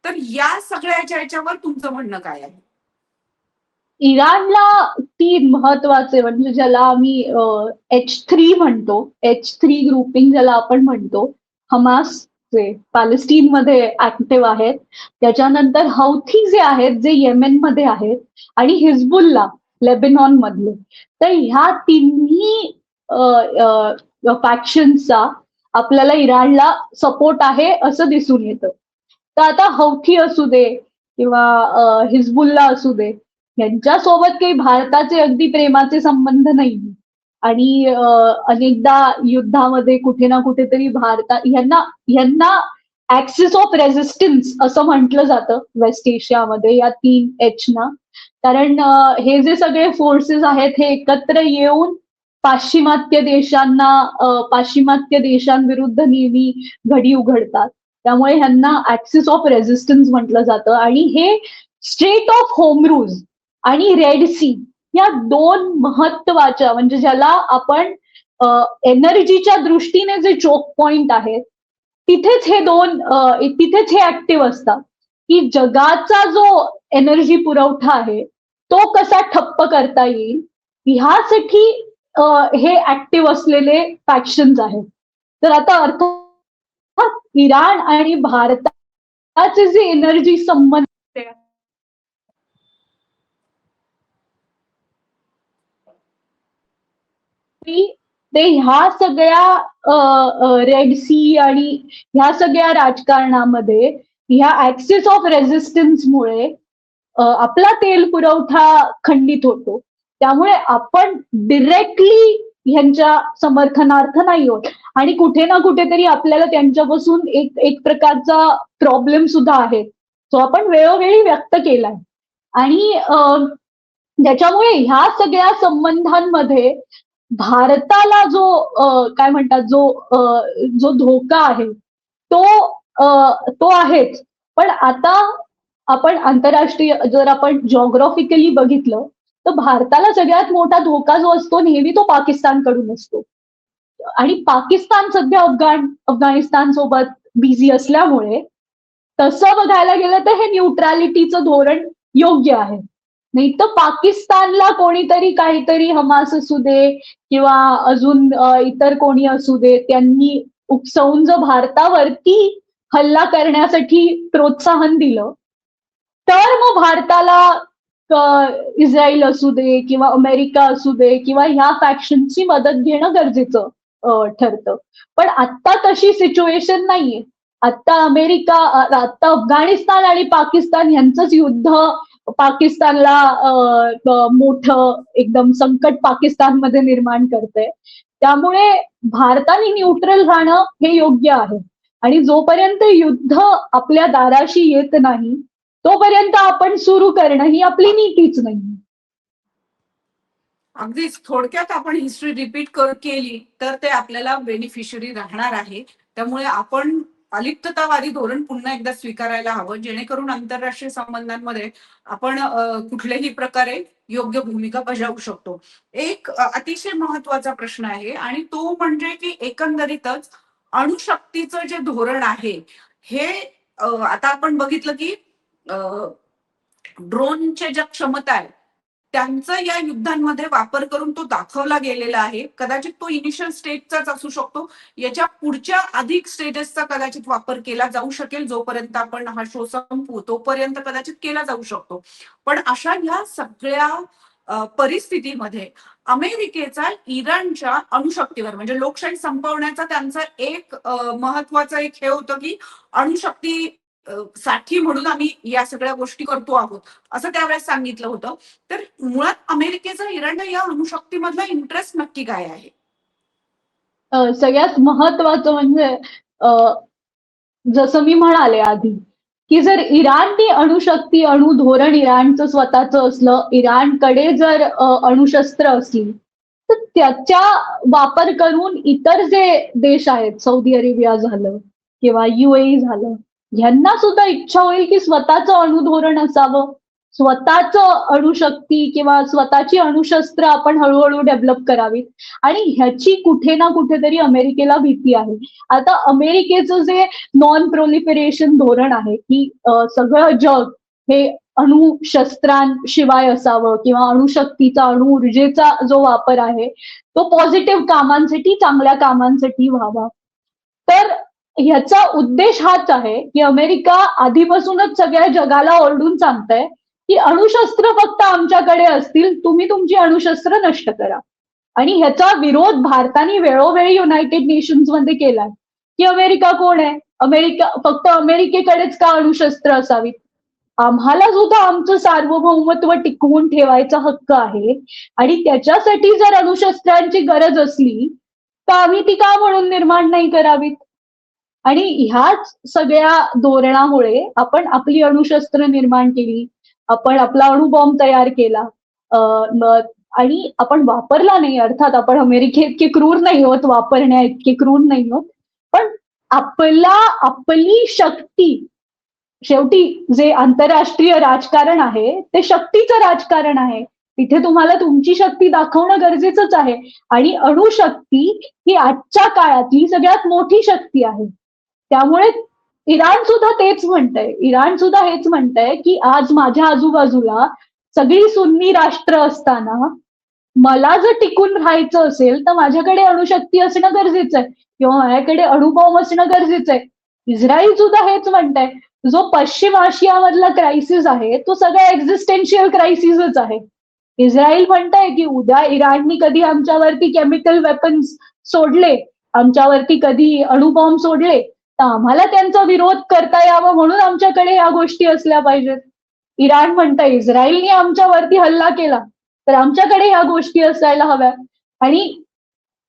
[SPEAKER 1] तर या सगळ्याच्या याच्यावर तुमचं म्हणणं काय आहे?
[SPEAKER 2] इराणला 3 महत्वाचे, म्हणजे ज्याला आम्ही H3 म्हणतो, H3 ग्रुपिंग ज्याला आपण म्हणतो, हमासचे पॅलेस्टीनमध्ये ऍक्टिव्ह आहेत. त्याच्यानंतर हौथी जे आहेत जे येमेनमध्ये आहेत, आणि हिजबुल्ला लेबनॉन मधले. तर ह्या तिन्ही फॅक्शन्सचा आपल्याला इराणला सपोर्ट आहे असं दिसून येतं. तर आता हौथी असू दे किंवा हिजबुल्ला असू दे, यांच्यासोबत काही भारताचे अगदी प्रेमाचे संबंध नाही. आणि अनेकदा युद्धामध्ये कुठे ना कुठेतरी यांना ऍक्सिस ऑफ रेझिस्टन्स असं म्हटलं जातं वेस्ट एशियामध्ये या 3 H ना. कारण हे जे सगळे फोर्सेस आहेत हे एकत्र येऊन पाश्चिमात्य देशांविरुद्ध नेहमी घडी उघडतात. त्यामुळे ह्यांना ऍक्सिस ऑफ रेझिस्टन्स म्हटलं जातं. आणि हे स्ट्रेट ऑफ होमरूज आणि रेड सी या दोन महत्वाच्या, म्हणजे ज्याला आपण एनर्जीच्या दृष्टीने जे चोक पॉइंट आहेत, तिथेच हे ऍक्टिव्ह असतात, की जगाचा जो एनर्जी पुरवठा आहे तो कसा ठप्प करता येईल, ह्यासाठी हे ऍक्टिव्ह असलेले फॅक्शन्स आहेत. तर आता अर्थात इराण आणि भारताचे जे एनर्जी संबंध ते ह्या सगळ्या रेड सी आणि ह्या सगळ्या राजकारणामध्ये ह्या ऍक्सिस ऑफ रेझिस्टन्समुळे आपला तेल पुरवठा खंडित होतो. त्यामुळे आपण डिरेक्टली ह्यांच्या समर्थनार्थ नाही होत आणि कुठे ना कुठेतरी आपल्याला त्यांच्यापासून एक प्रकारचा प्रॉब्लेम सुद्धा आहे, जो आपण वेळोवेळी व्यक्त केलाय. आणि त्याच्यामुळे ह्या सगळ्या संबंधांमध्ये भारताला काय म्हणतात, जो धोका आहे तो आहेच. पण आता आपण आंतरराष्ट्रीय, जर आपण जॉग्राफिकली बघितलं तर भारताला सगळ्यात मोठा धोका जो असतो नेहमी तो पाकिस्तानकडून असतो. आणि पाकिस्तान सध्या अफगाणिस्तान सोबत बिझी असल्यामुळे तसं बघायला गेलं तर हे न्यूट्रॅलिटीचं धोरण योग्य आहे. नाही तर पाकिस्तानला कोणीतरी काहीतरी, हमास असू दे किंवा अजून इतर कोणी असू दे, त्यांनी उकसवून जर भारतावरती हल्ला करण्यासाठी प्रोत्साहन दिलं तर मग भारताला इस्रायल असू दे किंवा अमेरिका असू दे किंवा ह्या फॅक्शनची मदत घेणं गरजेचं ठरतं. पण आत्ता तशी सिच्युएशन नाहीये. आता अफगाणिस्तान आणि पाकिस्तान यांचंच युद्ध पाकिस्तानला मोठं एकदम संकट पाकिस्तानमध्ये निर्माण करतंय. त्यामुळे भारताने न्यूट्रल राहणं हे योग्य आहे. आणि जोपर्यंत युद्ध आपल्या दाराशी येत नाही तोपर्यंत आपण सुरू करणं ही आपली नीतीच नाही.
[SPEAKER 1] अगदीच थोडक्यात आपण हिस्ट्री रिपीट केली तर ते आपल्याला बेनिफिशरी राहणार आहे. त्यामुळे आपण अलिप्ततावादी धोरण पुन्हा एकदा स्वीकारायला हवं, जेणेकरून आंतरराष्ट्रीय संबंधांमध्ये आपण कुठल्याही प्रकारे योग्य भूमिका बजावू शकतो. एक अतिशय महत्वाचा प्रश्न आहे आणि तो म्हणजे की एकंदरीतच अणुशक्तीचं जे धोरण आहे हे आता आपण बघितलं की ड्रोनच्या ज्या क्षमता आहेत त्यांचा या युद्धांमध्ये वापर करून तो दाखवला गेलेला आहे. कदाचित तो इनिशियल स्टेजचाच असू शकतो, याच्या पुढच्या अधिक स्टेजेसचा कदाचित वापर केला जाऊ शकेल. जोपर्यंत आपण हा शो संपवू तोपर्यंत कदाचित केला जाऊ शकतो. पण अशा ह्या सगळ्या परिस्थितीमध्ये अमेरिकेचा इराणच्या अणुशक्तीवर, म्हणजे लोकशाही संपवण्याचा त्यांचा एक महत्वाचा एक हे होतं की अणुशक्ती साठी म्हणून आम्ही या सगळ्या गोष्टी करतो आहोत, असं त्यावेळेस सांगितलं होतं. तर मुळात अमेरिकेचा इराण या अणुशक्तीमधला इंटरेस्ट नक्की काय आहे?
[SPEAKER 2] सगळ्यात महत्वाचं म्हणजे जसं मी म्हणाले आधी, की जर इराणनी अणुशक्ती, अणुधोरण इराणचं स्वतःचं असलं, इराणकडे जर अणुशस्त्र असली तर त्याचा वापर करून इतर जे देश आहेत, सौदी अरेबिया झालं किंवा UAE झालं, ह्यांना सुद्धा इच्छा होईल की स्वतःचं अणुधोरण असावं, स्वतःचं अणुशक्ती किंवा स्वतःची अणुशस्त्र आपण हळूहळू डेव्हलप करावीत. आणि ह्याची कुठे ना कुठेतरी अमेरिकेला भीती आहे. आता अमेरिकेचं जे नॉन प्रोलिफरेशन धोरण आहे की सगळं जग हे अणुशस्त्रांशिवाय असावं किंवा अणुशक्तीचा, अणुऊर्जेचा जो वापर आहे तो पॉझिटिव्ह कामांसाठी, चांगल्या कामांसाठी व्हावा. तर ह्याचा उद्देश हाच आहे की अमेरिका आधीपासूनच सगळ्या जगाला ओरडून सांगतंय की अणुशस्त्र फक्त आमच्याकडे असतील, तुम्ही तुमची अणुशस्त्र नष्ट करा. आणि ह्याचा विरोध भारताने वेळोवेळी युनायटेड नेशन्स मध्ये केलाय की अमेरिका कोण आहे, फक्त अमेरिकेकडेच का अणुशस्त्र असावीत, आम्हाला सुद्धा आमचं सार्वभौमत्व टिकवून ठेवायचा हक्क आहे. आणि त्याच्यासाठी जर अणुशस्त्रांची गरज असली तर आम्ही ती का म्हणून निर्माण नाही करावीत. आणि ह्याच सगळ्या धोरणामुळे आपण आपली अणुशस्त्र निर्माण केली, आपण आपला अणुबॉम्ब तयार केला आणि आपण वापरला नाही. अर्थात आपण अमेरिके इतके क्रूर नाही होत, वापरण्या इतके क्रूर नाही होत, पण आपली शक्ती, शेवटी जे आंतरराष्ट्रीय राजकारण आहे ते शक्तीचं राजकारण आहे. तिथे तुम्हाला तुमची शक्ती दाखवणं गरजेचंच आहे. आणि अणुशक्ती ही आजच्या काळातली सगळ्यात मोठी शक्ती आहे. त्यामुळे इराण सुद्धा हेच म्हणतंय की आज माझ्या आजूबाजूला सगळी सुन्नी राष्ट्र असताना मला जर टिकून राहायचं असेल तर माझ्याकडे अणुशक्ती असणं गरजेचं आहे किंवा माझ्याकडे अणुबॉम्ब असणं गरजेचं आहे. इस्रायल सुद्धा हेच म्हणतंय. जो पश्चिम आशियामधला क्रायसिस आहे तो सगळा एक्झिस्टेन्शियल क्रायसिसच आहे. इस्रायल म्हणतंय की उद्या इराणनी कधी आमच्यावरती केमिकल वेपन्स सोडले, आमच्यावरती कधी अणुबॉम्ब सोडले, तर आम्हाला त्यांचा विरोध करता यावा म्हणून आमच्याकडे या गोष्टी असल्या पाहिजेत. इराण म्हणतंय इस्रायलने आमच्यावरती हल्ला केला तर आमच्याकडे ह्या गोष्टी असायला हव्या. आणि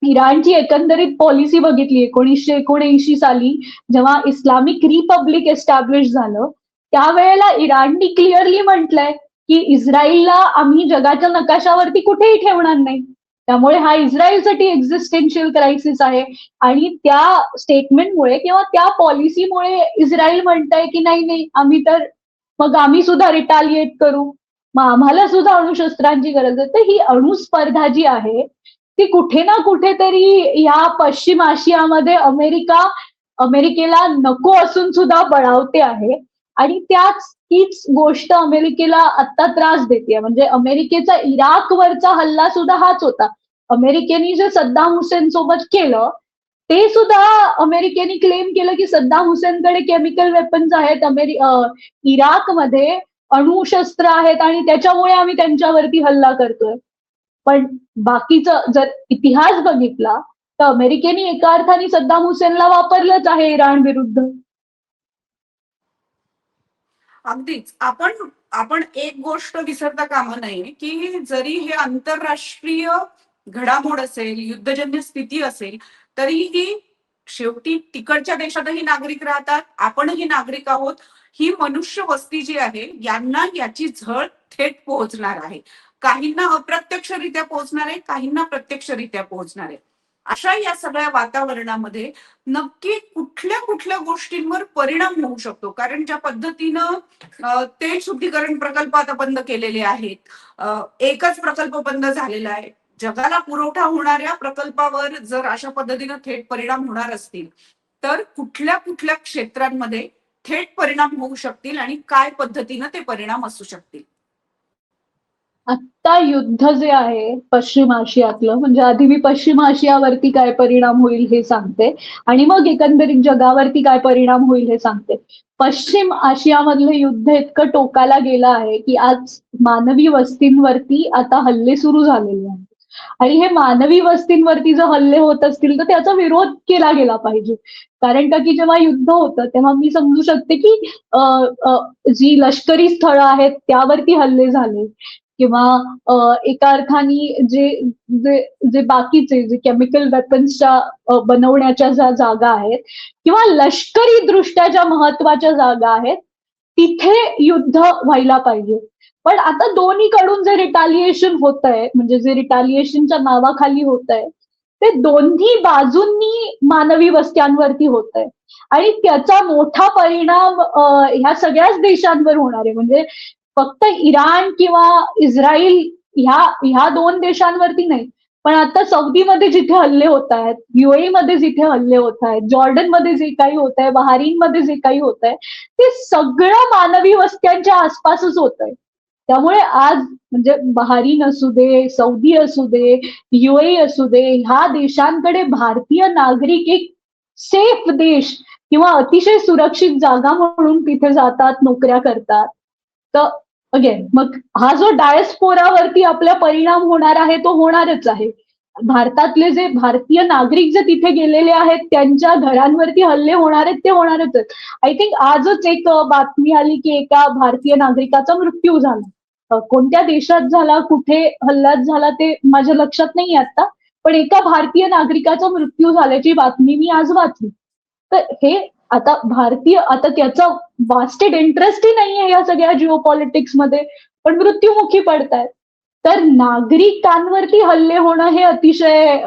[SPEAKER 2] इराणची एकंदरीत पॉलिसी बघितली 1979 साली जेव्हा इस्लामिक रिपब्लिक एस्टॅब्लिश झालं त्यावेळेला इराणनी क्लिअरली म्हटलंय की इस्रायलला आम्ही जगाच्या नकाशावरती कुठेही ठेवणार नाही. त्यामुळे हा इस्रायलसाठी एक्झिस्टेन्शियल क्रायसिस आहे. आणि त्या स्टेटमेंटमुळे किंवा त्या पॉलिसीमुळे इस्रायल म्हणतंय की नाही नाही मग आम्ही सुद्धा रिटालिएट करू, मग आम्हाला सुद्धा अणुशस्त्रांची गरज आहे. तर ही अणुस्पर्धा जी आहे ती कुठे ना कुठेतरी या पश्चिम आशियामध्ये अमेरिकेला नको असून सुद्धा बळावते आहे. आणि तीच गोष्ट अमेरिकेला आत्ता त्रास देते. म्हणजे अमेरिकेचा इराकवरचा हल्ला सुद्धा हाच होता. अमेरिकेने जे सद्दाम हुसेन सोबत केलं ते सुद्धा अमेरिकेने क्लेम केलं की सद्दाम हुसेनकडे केमिकल वेपन्स आहेत, इराकमध्ये अणुशस्त्र आहेत आणि त्याच्यामुळे आम्ही त्यांच्यावरती हल्ला करतोय. पण बाकीचं जर इतिहास बघितला तर अमेरिकेने एका अर्थाने सद्दाम हुसेनला वापरलंच आहे इराण विरुद्ध.
[SPEAKER 1] अगदीच. आपण एक गोष्ट विसरता कामा नये की जरी हे आंतरराष्ट्रीय घडामोड असेल, युद्धजन्य स्थिती असेल, तरीही शेवटी तिकडच्या देशातही नागरिक राहतात, आपणही नागरिक आहोत. ही मनुष्य वस्ती जी आहे यांना याची झळ थेट पोहोचणार आहे. काहींना अप्रत्यक्षरित्या पोहोचणार आहे, काहींना प्रत्यक्षरित्या पोहोचणार आहे. अशा या सगळ्या वातावरणामध्ये नक्की कुठल्या कुठल्या गोष्टींवर परिणाम होऊ शकतो. कारण ज्या पद्धतीनं तेल शुद्धीकरण प्रकल्प आता बंद केलेले आहेत, एकच प्रकल्प बंद झालेला आहे. जगाला पुरवठा होणाऱ्या प्रकल्पावर जर अशा पद्धतीनं थेट परिणाम होणार असतील तर कुठल्या कुठल्या क्षेत्रांमध्ये थेट परिणाम होऊ शकतील आणि काय पद्धतीनं ते परिणाम असू शकतील.
[SPEAKER 2] आत्ता युद्ध जे आहे पश्चिम आशियातलं, म्हणजे आधी मी पश्चिम आशियावरती काय परिणाम होईल हे सांगते आणि मग एकंदरीत जगावरती काय परिणाम होईल हे सांगते. पश्चिम आशियामधलं युद्ध इतकं टोकाला गेलं आहे की आज मानवी वस्तींवरती आता हल्ले सुरू झालेले आहेत. आणि हे मानवी वस्तींवरती जर हल्ले होत असतील तर त्याचा विरोध केला गेला पाहिजे. कारण का की जेव्हा युद्ध होतं तेव्हा मी समजू शकते की जी लष्करी स्थळं आहेत त्यावरती हल्ले झाले किंवा एका अर्थाने जे जे जे बाकीचे जे केमिकल वेपन्सच्या बनवण्याच्या ज्या जागा आहेत किंवा लष्करी दृष्ट्या ज्या महत्वाच्या जागा आहेत तिथे युद्ध व्हायला पाहिजे. पण आता दोन्हीकडून जे रिटालिएशन होत आहे, म्हणजे जे रिटालिएशनच्या नावाखाली होत आहे ते दोन्ही बाजूंनी मानवी वस्त्यांवरती होत आहे. आणि त्याचा मोठा परिणाम ह्या सगळ्याच देशांवर होणार आहे. म्हणजे फक्त इराण किंवा इस्रायल ह्या दोन देशांवरती नाही, पण आता सौदीमध्ये जिथे हल्ले होत आहेत, युएई मध्ये जिथे हल्ले होत आहेत, जॉर्डनमध्ये जे काही होत आहे, बहारीनमध्ये जे काही होत आहे ते सगळं मानवी वस्त्यांच्या आसपासच होत आहे. त्यामुळे आज म्हणजे बहारीन असू दे, सौदी असू दे, युएई असू दे, ह्या देशांकडे भारतीय नागरिक एक सेफ देश किंवा अतिशय सुरक्षित जागा म्हणून तिथे जातात, नोकऱ्या करतात. तर अगेन मग हा जो डायस्पोरावरती आपला परिणाम होणार आहे तो होणारच आहे. भारतातले जे भारतीय नागरिक जे तिथे गेलेले आहेत त्यांच्या घरांवरती हल्ले होणार आहेत ते होणारच आहेत. आय थिंक आजच एक बातमी आली की एका भारतीय नागरिकाचा मृत्यू झाला. कोणत्या देशात झाला, कुठे हल्ला झाला ते माझ्या लक्षात नाही आता, पण एका भारतीय नागरिकाचा मृत्यू झाल्याची बातमी मी आज वाचली. तर हे आता त्याचा वास्टेड इंटरेस्टही नाहीये या सगळ्या जिओ पॉलिटिक्समध्ये, पण मृत्युमुखी पडतायत. तर नागरिकांवरती हल्ले होणं हे अतिशय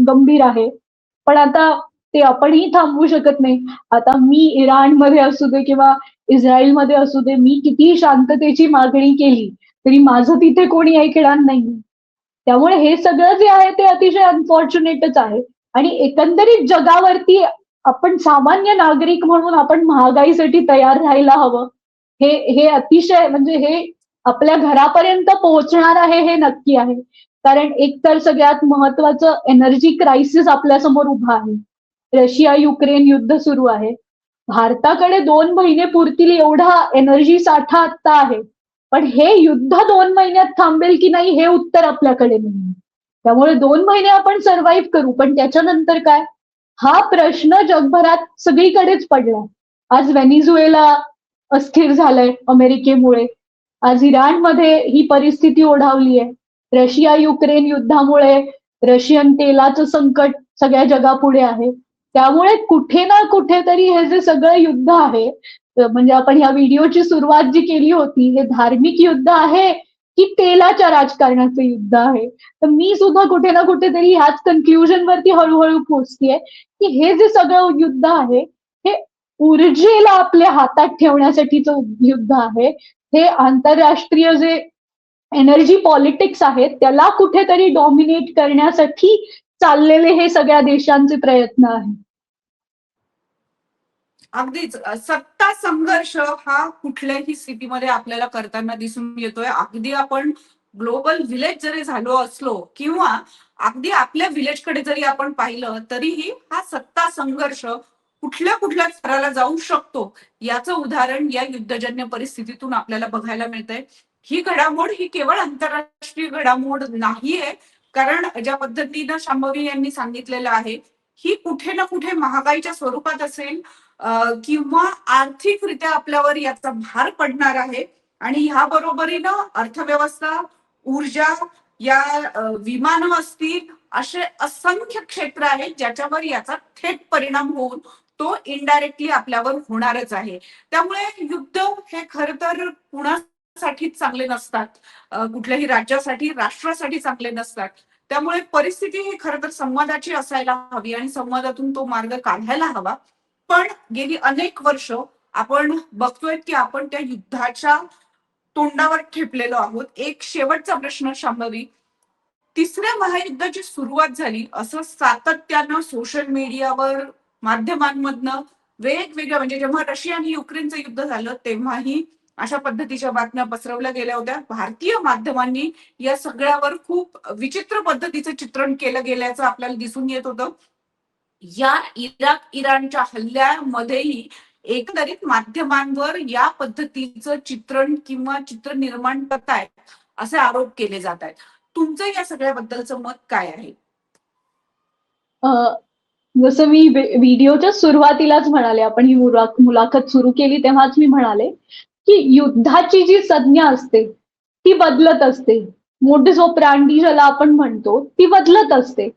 [SPEAKER 2] गंभीर आहे. पण आता ते आपणही थांबवू शकत नाही. आता मी इराणमध्ये असू दे किंवा इस्रायलमध्ये असू दे, मी कितीही शांततेची मागणी केली तरी माझं तिथे कोणी ऐकणार नाही. त्यामुळे हे सगळं जे आहे ते अतिशय अनफॉर्च्युनेटच आहे. आणि एकंदरीत जगावरती आपण सामान्य नागरिक म्हणून आपण महागाईसाठी तयार राहायला हवं. हे हे अतिशय म्हणजे हे आपल्या घरापर्यंत पोहोचणार आहे हे नक्की आहे. कारण एकतर सगळ्यात महत्वाचं एनर्जी क्रायसिस आपल्यासमोर उभा आहे. रशिया युक्रेन युद्ध सुरू आहे. भारताकडे 2 महिने पुरतील एवढा एनर्जी साठा आता आहे. पण हे युद्ध 2 महिन्यात थांबेल की नाही हे उत्तर आपल्याकडे नाही. त्यामुळे 2 महिने आपण सर्व्हाइव्ह करू, पण त्याच्यानंतर काय? हा प्रश्न जगभरात सगळीकडेच पडलाय. आज व्हेनेझुएला अस्थिर झालंय अमेरिकेमुळे. आज इराणमध्ये ही परिस्थिती ओढावली आहे. रशिया युक्रेन युद्धामुळे रशियन तेलाचं संकट सगळ्या जगापुढे आहे. त्यामुळे कुठे ना कुठेतरी हे जे सगळं युद्ध आहे, म्हणजे आपण ह्या व्हिडिओची सुरुवात जी केली होती, हे धार्मिक युद्ध आहे की तेलाच्या राजकारणाचं युद्ध आहे? तर मी सुद्धा कुठे ना कुठेतरी ह्याच कन्क्लुजन वरती हळूहळू पोहोचतेय की हे जे सगळं युद्ध आहे, हे ऊर्जेला आपल्या हातात ठेवण्यासाठीचं युद्ध आहे. हे आंतरराष्ट्रीय जे एनर्जी पॉलिटिक्स आहेत त्याला कुठेतरी डॉमिनेट करण्यासाठी चाललेले हे सगळ्या देशांचे प्रयत्न आहेत.
[SPEAKER 1] अगदीच सत्ता संघर्ष हा कुठल्याही स्थितीमध्ये आपल्याला करताना दिसून येतोय. अगदी आपण ग्लोबल विलेज जरी झालो असलो किंवा अगदी आपल्या विलेजकडे जरी आपण पाहिलं तरीही हा सत्ता संघर्ष कुठल्या कुठल्या स्तराला जाऊ शकतो याचं उदाहरण या युद्धजन्य परिस्थितीतून आपल्याला बघायला मिळतंय. ही घडामोड ही केवळ आंतरराष्ट्रीय घडामोड नाहीये, कारण ज्या पद्धतीनं शांभवी यांनी सांगितलेलं आहे ही कुठे ना कुठे महागाईच्या स्वरूपात असेल किंवा आर्थिकरित्या आपल्यावर याचा भार पडणार आहे. आणि ह्या बरोबरीनं अर्थव्यवस्था, ऊर्जा, या विमानं असतील, असे असंख्य क्षेत्र आहेत ज्याच्यावर याचा थेट परिणाम होऊन तो इनडायरेक्टली आपल्यावर होणारच आहे. त्यामुळे युद्ध हे खरं तर कुणासाठीच चांगले नसतात, कुठल्याही राज्यासाठी, राष्ट्रासाठी चांगले नसतात. त्यामुळे परिस्थिती ही खरं तर संवादाची असायला हवी आणि संवादातून तो मार्ग काढायला हवा. पण गेली अनेक वर्ष आपण बघतोय की आपण त्या युद्धाच्या तोंडावर ठेपलेलो आहोत. एक शेवटचा प्रश्न शांभवी, तिसऱ्या महायुद्धाची सुरुवात झाली असं सातत्यानं सोशल मीडियावर, माध्यमांमधनं वेगवेगळ्या, म्हणजे जेव्हा रशिया आणि युक्रेनचं युद्ध झालं तेव्हाही अशा पद्धतीच्या बातम्या पसरवल्या गेल्या होत्या. भारतीय माध्यमांनी या सगळ्यावर खूप विचित्र पद्धतीचं चित्रण केलं गेल्याचं आपल्याला दिसून येत होतं. या इराक इराणच्या हल्ल्यामध्येही एकंदरीत माध्यमांवर या पद्धतीचं चित्रण किंवा चित्र निर्माण करतायत असे आरोप केले जात आहेत. तुमचं या सगळ्याबद्दलचं मत काय आहे?
[SPEAKER 2] जसं मी व्हिडिओच्या सुरुवातीलाच म्हणाले, आपण ही मुलाखत सुरू केली तेव्हाच मी म्हणाले की युद्धाची जी संज्ञा असते ती बदलत असते. मोडस ऑपरंडी ज्याला आपण म्हणतो ती बदलत असते.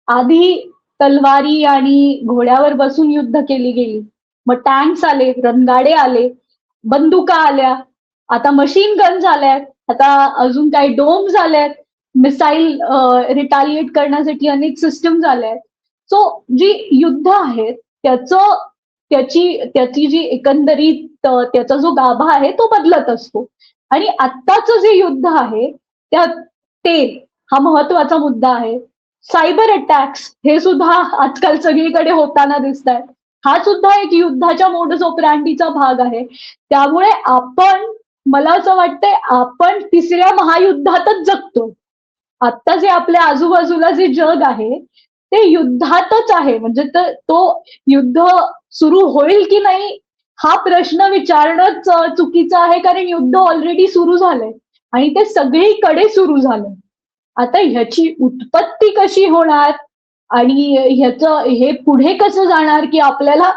[SPEAKER 2] आधी तलवारी आणि घोड्यावर बसून युद्ध केली गेली, मग टँक्स आले, रणगाडे आले, बंदुका आल्या, आता मशीन गन्स आल्यात, आता अजून काही डोम्स आल्यात, मिसाईल रिटालिएट करण्यासाठी अनेक सिस्टम आल्यात. सो जी युद्ध आहेत त्याची जी एकंदरीत त्याचा जो गाभा आहे तो बदलत असतो. आणि आत्ताचं जे युद्ध आहे त्यात तेल हा महत्वाचा मुद्दा आहे. सायबर अटॅक्स हे सुद्धा आजकाल सगळीकडे होताना दिसत आहेत. हा सुद्धा एक युद्धाच्या मोडस ऑपरंडीचा भाग आहे. त्यामुळे मला असं वाटतंय आपण तिसऱ्या महायुद्धातच जगतो. आता जे आपल्या आजूबाजूला जे जग आहे ते युद्धातच आहे. म्हणजे तो युद्ध सुरू होईल की नाही हा प्रश्न विचारणंच चुकीचं आहे, कारण युद्ध ऑलरेडी सुरू झालंय आणि ते सगळीकडे सुरू झालंय. आता ह्याची उत्पत्ती कशी होणार आणि हे पुढे कसं जाणार की आपल्याला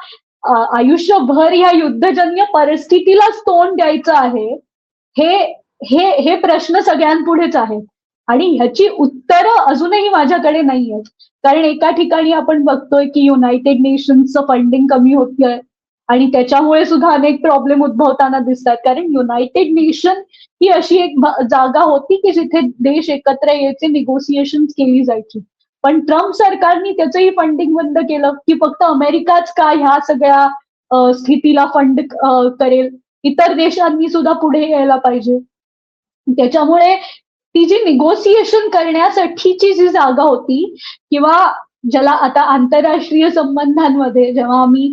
[SPEAKER 2] आयुष्यभर ह्या युद्धजन्य परिस्थितीलाच तोंड द्यायचं आहे, हे प्रश्न सगळ्यांपुढेच आहेत. आणि ह्याची उत्तरं अजूनही माझ्याकडे नाही आहेत. कारण एका ठिकाणी आपण बघतोय की युनायटेड नेशन्सचं फंडिंग कमी होतंय आणि त्याच्यामुळे सुद्धा अनेक प्रॉब्लेम उद्भवताना दिसतात. कारण युनायटेड नेशन ही अशी एक जागा होती की जिथे देश एकत्र यायचे, निगोसिएशन केली जायची. पण ट्रम्प सरकारने त्याचंही फंडिंग बंद केलं की फक्त अमेरिकाच का ह्या सगळ्या स्थितीला फंड करेल, इतर देशांनी सुद्धा पुढे यायला पाहिजे. त्याच्यामुळे ती जी निगोसिएशन करण्यासाठीची जी जागा होती किंवा ज्याला आता आंतरराष्ट्रीय संबंधांमध्ये जेव्हा आम्ही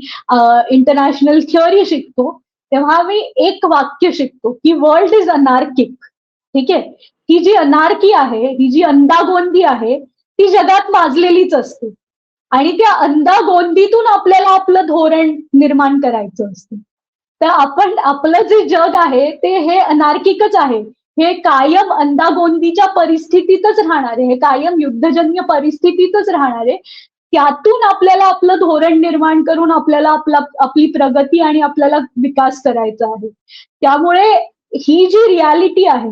[SPEAKER 2] इंटरनॅशनल थिअरी शिकतो तेव्हा आम्ही एक वाक्य शिकतो की वर्ल्ड इज अनार्किक. ठीक आहे. ही जी अनार्की आहे, ही जी अंदागोंदी आहे ती जगात माजलेलीच असते आणि त्या अंदागोंदीतून आपल्याला आपलं धोरण निर्माण करायचं असतं. तर आपण आपलं जे जग आहे ते हे अनार्किकच आहे. हे कायम अंदागोंदीच्या परिस्थितीतच राहणार आहे, हे कायम युद्धजन्य परिस्थितीतच राहणार आहे. त्यातून आपल्याला आपलं धोरण निर्माण करून आपल्याला आपली प्रगती आणि आपल्याला विकास करायचा आहे. त्यामुळे ही जी रियालिटी आहे,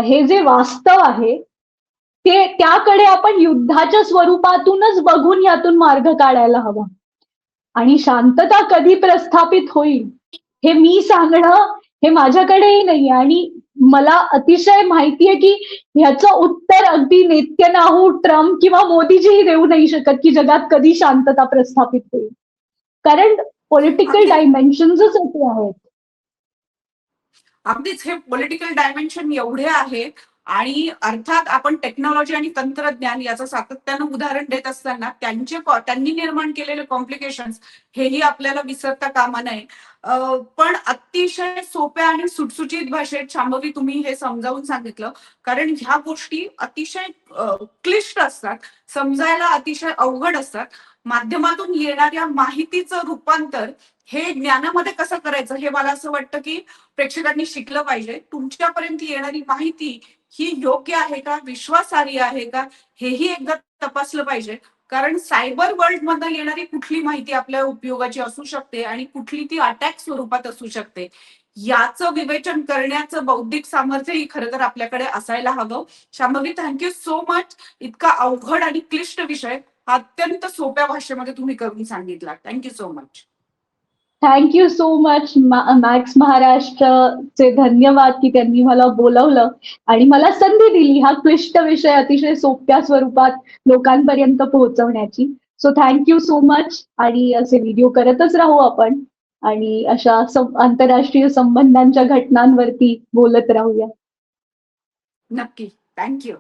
[SPEAKER 2] हे जे वास्तव आहे ते त्याकडे आपण युद्धाच्या स्वरूपातूनच बघून यातून मार्ग काढायला हवा. आणि शांतता कधी प्रस्थापित होईल हे मी सांगणं हे माझ्याकडेही नाही आणि मला अतिशय माहितीये की ह्याचं उत्तर अगदी नेत्यानाहू, ट्रम्प किंवा मोदीजीही देऊ नाही शकत की जगात कधी शांतता प्रस्थापित होईल. कारण पॉलिटिकल
[SPEAKER 1] अगदी
[SPEAKER 2] डायमेन्शन्सच असे आहेत.
[SPEAKER 1] अगदीच हे पॉलिटिकल डायमेन्शन एवढे आहे आणि अर्थात आपण टेक्नॉलॉजी आणि तंत्रज्ञान याचं सातत्यानं उदाहरण देत असताना त्यांनी निर्माण केलेले कॉम्प्लिकेशन्स हेही आपल्याला विसरता कामा नये. पण अतिशय सोप्या आणि सुटसुटीत भाषेत शांभवी तुम्ही हे समजावून सांगितलं, कारण ह्या गोष्टी अतिशय क्लिष्ट असतात, समजायला अतिशय अवघड असतात. माध्यमातून येणाऱ्या माहितीचं रूपांतर हे ज्ञानामध्ये कसं करायचं हे मला असं वाटतं की प्रेक्षकांनी शिकलं पाहिजे. तुमच्यापर्यंत येणारी माहिती ही योग्य आहे का, विश्वासार्ह आहे का, हेही एकदा तपासलं पाहिजे. कारण सायबर वर्ल्ड मधनं येणारी कुठली माहिती आपल्या उपयोगाची असू शकते आणि कुठली ती अटॅक स्वरूपात असू शकते, याचं विवेचन करण्याचं बौद्धिक सामर्थ्यही खरं तर आपल्याकडे असायला हवं. Shambhavi, thank you so much. इतका अवघड आणि क्लिष्ट विषय अत्यंत सोप्या भाषेमध्ये तुम्ही करून सांगितला. Thank you so much.
[SPEAKER 2] Thank you so much. Max महाराष्ट्रचे धन्यवाद की त्यांनी मला बोलवलं आणि मला संधी दिली हा क्लिष्ट विषय अतिशय सोप्या स्वरूपात लोकांपर्यंत पोहोचवण्याची. सो थँक्यू सो मच आणि असे व्हिडिओ करतच राहू आपण आणि अशा आंतरराष्ट्रीय संबंधांच्या घटनांवरती बोलत राहूया.
[SPEAKER 1] नक्की. थँक्यू.